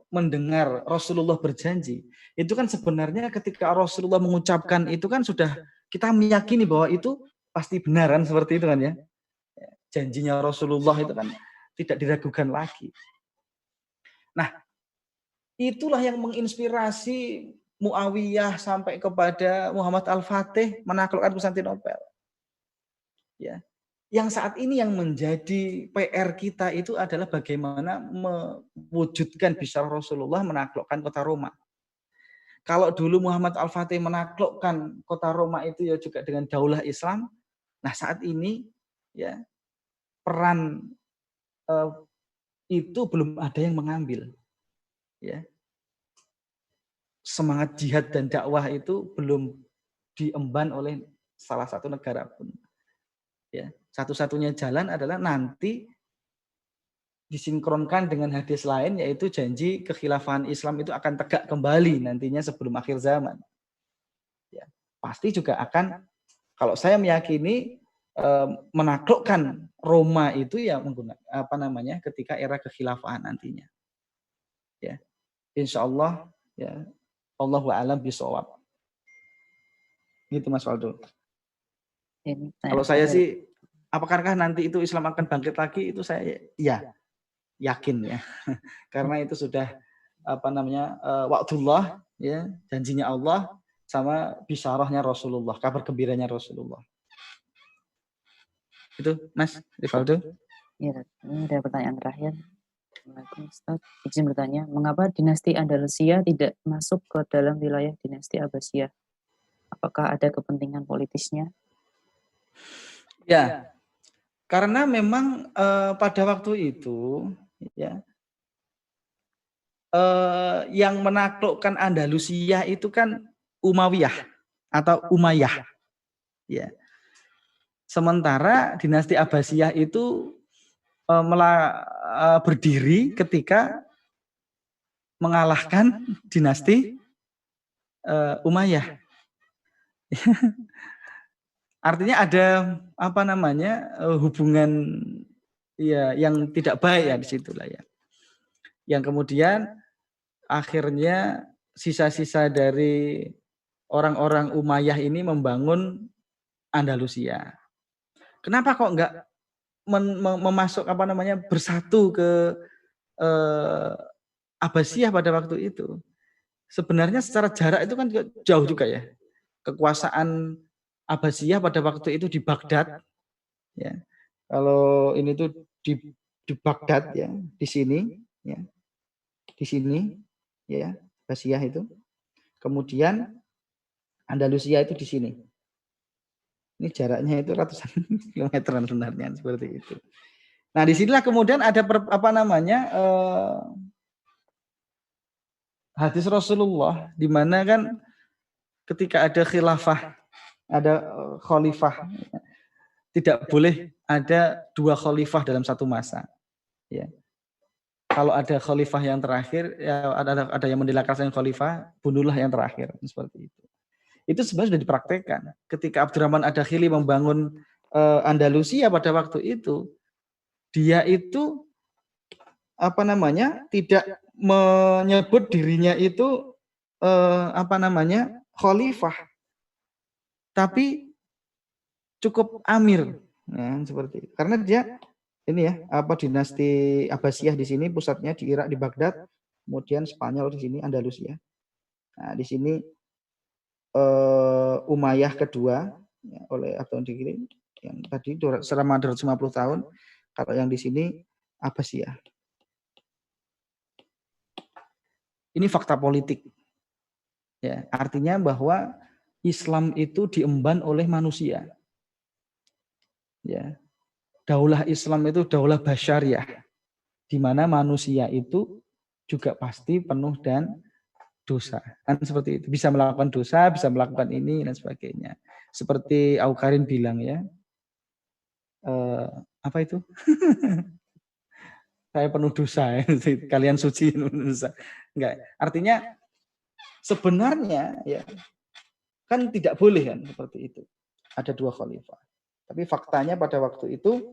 mendengar Rasulullah berjanji, itu kan sebenarnya ketika Rasulullah mengucapkan itu kan sudah kita meyakini bahwa itu pasti benaran seperti itu kan ya. Janjinya Rasulullah itu kan tidak diragukan lagi. Nah, itulah yang menginspirasi Muawiyah sampai kepada Muhammad Al-Fatih menaklukkan Konstantinopel. Ya. Yang saat ini yang menjadi PR kita itu adalah bagaimana mewujudkan bisyarah Rasulullah menaklukkan kota Roma. Kalau dulu Muhammad Al-Fatih menaklukkan kota Roma itu ya juga dengan daulah Islam. Nah, saat ini ya peran itu belum ada yang mengambil. Ya. Semangat jihad dan dakwah itu belum diemban oleh salah satu negara pun. Ya, satu-satunya jalan adalah nanti disinkronkan dengan hadis lain, yaitu janji kekhilafahan Islam itu akan tegak kembali nantinya sebelum akhir zaman. Ya, pasti juga akan, kalau saya meyakini menaklukkan Roma itu ya menggunakan ketika era kekhilafahan nantinya. Ya, insya Allah ya. Allahu a'lam bishawab. Gitu Mas Waldo. Kalau saya sih, apakah nanti itu Islam akan bangkit lagi? Itu saya ya yakin ya, karena itu sudah waktullah ya, janjinya Allah sama bisyarahnya Rasulullah, kabar gembiranya Rasulullah. Itu Mas Rivaldo. Ya, ini ada pertanyaan terakhir. Ustaz, izin bertanya, mengapa dinasti Andalusia tidak masuk ke dalam wilayah dinasti Abbasiyah? Apakah ada kepentingan politisnya? Ya, karena memang pada waktu itu ya yang menaklukkan Andalusia itu kan Umayyah atau Umayyah. Ya. Sementara dinasti Abbasiyah itu berdiri ketika mengalahkan dinasti Umayyah. Artinya ada hubungan ya yang tidak baik ya di situlah ya. Yang kemudian akhirnya sisa-sisa dari orang-orang Umayyah ini membangun Andalusia. Kenapa kok enggak memasuk bersatu ke Abbasiyah pada waktu itu? Sebenarnya secara jarak itu kan jauh juga ya. Kekuasaan Abbasiyah pada waktu itu di Baghdad, ya. Kalau ini tuh di Baghdad ya, di sini, ya, di sini, ya, Abbasiyah itu. Kemudian Andalusia itu di sini. Ini jaraknya itu ratusan kilometeran sebenarnya seperti itu. Nah, disinilah kemudian ada hadis Rasulullah, di mana kan ketika ada khilafah, ada khalifah, tidak boleh ada dua khalifah dalam satu masa. Ya. Kalau ada khalifah yang terakhir, ya ada yang mendelakarkan khalifah, bunuhlah yang terakhir, seperti itu. Itu sebenarnya sudah dipraktekkan. Ketika Abdurrahman Ad-Dakhili membangun Andalusia pada waktu itu, dia itu tidak menyebut dirinya itu khalifah, tapi cukup amir, nah, seperti itu. Karena dia ini ya dinasti Abbasiyah di sini pusatnya di Irak di Baghdad, kemudian Spanyol di sini Andalusia. Nah, di sini Umayyah kedua ya, oleh Abdul Dakhili yang tadi selama 250 tahun. Kalau yang di sini Abbasiyah. Ini fakta politik. Ya, artinya bahwa Islam itu diemban oleh manusia. Ya. Daulah Islam itu daulah basyariah, di mana manusia itu juga pasti penuh dan dosa. Kan seperti itu. Bisa melakukan dosa, bisa melakukan ini dan sebagainya. Seperti Aukarin bilang ya. Apa itu? saya penuh dosa, kalian suci dosa. Enggak, artinya sebenarnya ya kan tidak boleh kan seperti itu. Ada 2 khalifah. Tapi faktanya pada waktu itu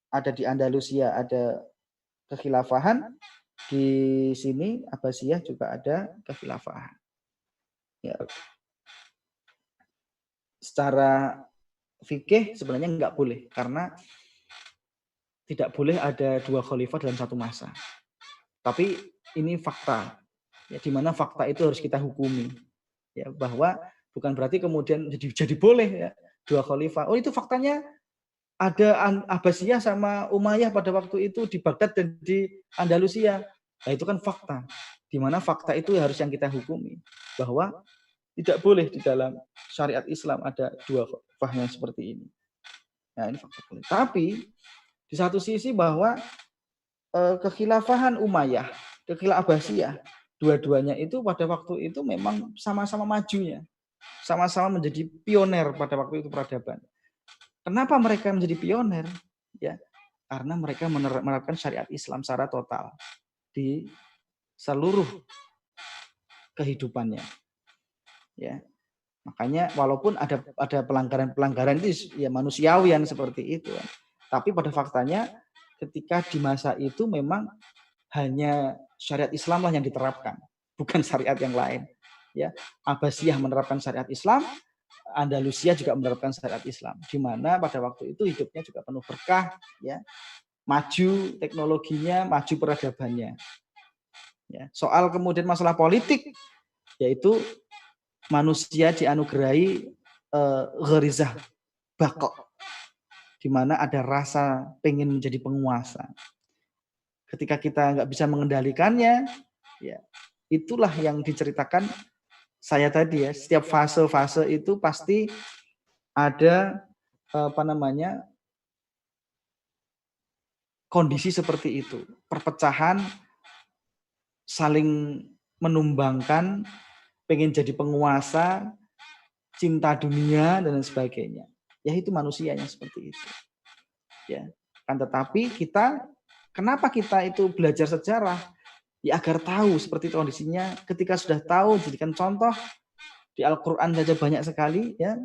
ada di Andalusia ada kekhilafahan, di sini Abbasiyah juga ada kekhilafahan. Ya. Secara fikih sebenarnya enggak boleh karena tidak boleh ada 2 khalifah dalam satu masa. Tapi ini fakta. Ya, di mana fakta itu harus kita hukumi. Ya, bahwa bukan berarti kemudian jadi boleh ya 2 khalifah. Oh, itu faktanya ada Abbasiyah sama Umayyah pada waktu itu di Baghdad dan di Andalusia. Nah, itu kan fakta. Di mana fakta itu harus yang kita hukumi. Bahwa tidak boleh di dalam syariat Islam ada 2 khalifah yang seperti ini. Nah, ini fakta boleh. Tapi di satu sisi bahwa kekhilafahan Umayyah, kekhilafahan Abbasiyah, dua-duanya itu pada waktu itu memang sama-sama majunya. Sama-sama menjadi pioner pada waktu itu peradaban. Kenapa mereka menjadi pioner? Ya, karena mereka menerapkan syariat Islam secara total di seluruh kehidupannya. Ya. Makanya walaupun ada pelanggaran-pelanggaran itu ya manusiawian seperti itu. Tapi pada faktanya ketika di masa itu memang hanya syariat Islam lah yang diterapkan, bukan syariat yang lain. Ya, Abbasiyah menerapkan syariat Islam, Andalusia juga menerapkan syariat Islam, di mana pada waktu itu hidupnya juga penuh berkah, ya, maju teknologinya, maju peradabannya. Ya, soal kemudian masalah politik, yaitu manusia dianugerahi gharizah bakok, di mana ada rasa pengen menjadi penguasa. Ketika kita nggak bisa mengendalikannya, ya itulah yang diceritakan saya tadi ya. Setiap fase-fase itu pasti ada kondisi seperti itu, perpecahan, saling menumbangkan, pengen jadi penguasa, cinta dunia dan sebagainya. Ya itu manusianya seperti itu. Ya, kan tetapi kenapa kita itu belajar sejarah? Ya agar tahu seperti itu kondisinya. Ketika sudah tahu, jadikan contoh. Di Al-Quran saja banyak sekali ya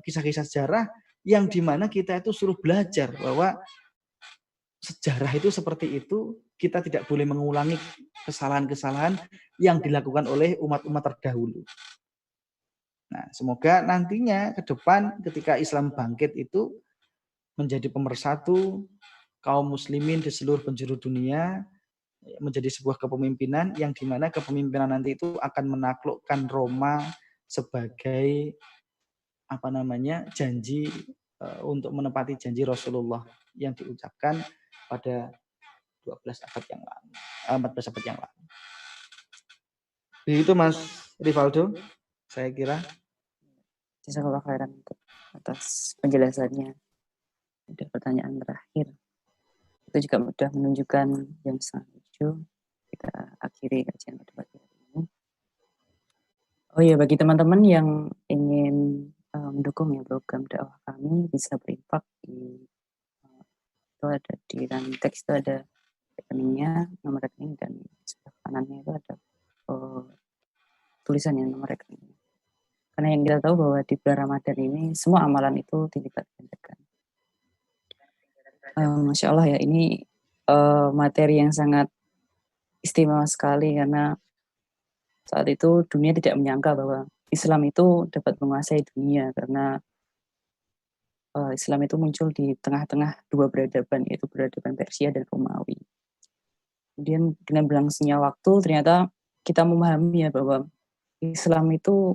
kisah-kisah sejarah yang dimana kita itu suruh belajar bahwa sejarah itu seperti itu. Kita tidak boleh mengulangi kesalahan-kesalahan yang dilakukan oleh umat-umat terdahulu. Nah, semoga nantinya ke depan ketika Islam bangkit itu menjadi pemersatu kaum muslimin di seluruh penjuru dunia, menjadi sebuah kepemimpinan yang dimana kepemimpinan nanti itu akan menaklukkan Roma sebagai janji untuk menepati janji Rasulullah yang diucapkan pada 14 abad yang lalu, 14 abad yang lalu. Itu Mas Rivaldo, saya kira. Jazakallah khairan atas penjelasannya. Ada pertanyaan terakhir. Itu juga sudah menunjukkan jam 6:30. Kita akhiri kajian pada pagi hari ini. Oh ya, bagi teman-teman yang ingin mendukung ya program dakwah kami, bisa berinfak itu ada di dalam teks itu ada rekeningnya, nomor rekening, dan sebelah kanannya itu ada tulisannya nomor rekening. Karena yang kita tahu bahwa di bulan Ramadan ini semua amalan itu dilipat gandakan. Masya Allah ya, ini materi yang sangat istimewa sekali karena saat itu dunia tidak menyangka bahwa Islam itu dapat menguasai dunia karena Islam itu muncul di tengah-tengah dua peradaban, yaitu peradaban Persia dan Romawi. Kemudian dengan berlangsungnya waktu ternyata kita memahami ya bahwa Islam itu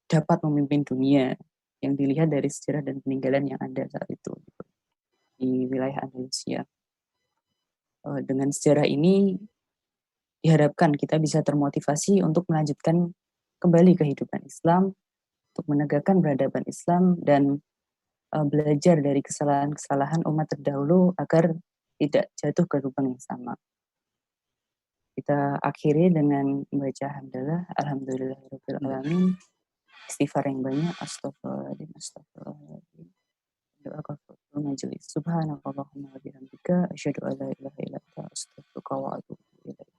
dapat memimpin dunia yang dilihat dari sejarah dan peninggalan yang ada saat itu di wilayah Andalusia. Dengan sejarah ini diharapkan kita bisa termotivasi untuk melanjutkan kembali kehidupan Islam, untuk menegakkan peradaban Islam dan belajar dari kesalahan-kesalahan umat terdahulu agar tidak jatuh ke lubang yang sama. Kita akhiri dengan membaca hamdalah, alhamdulillahirabbil alamin, istighfar yang banyak, astagfirullahaladzim, astagfirullahaladzim, doa kafaratul majelis, subhanallahumma wa bihamdika. bihamdika asyhadu an la ilaha illa anta astaghfiruka wa atubu ilaik.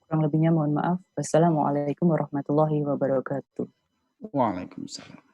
Kurang lebihnya mohon maaf. Wassalamualaikum warahmatullahi wabarakatuh. Waalaikumsalam.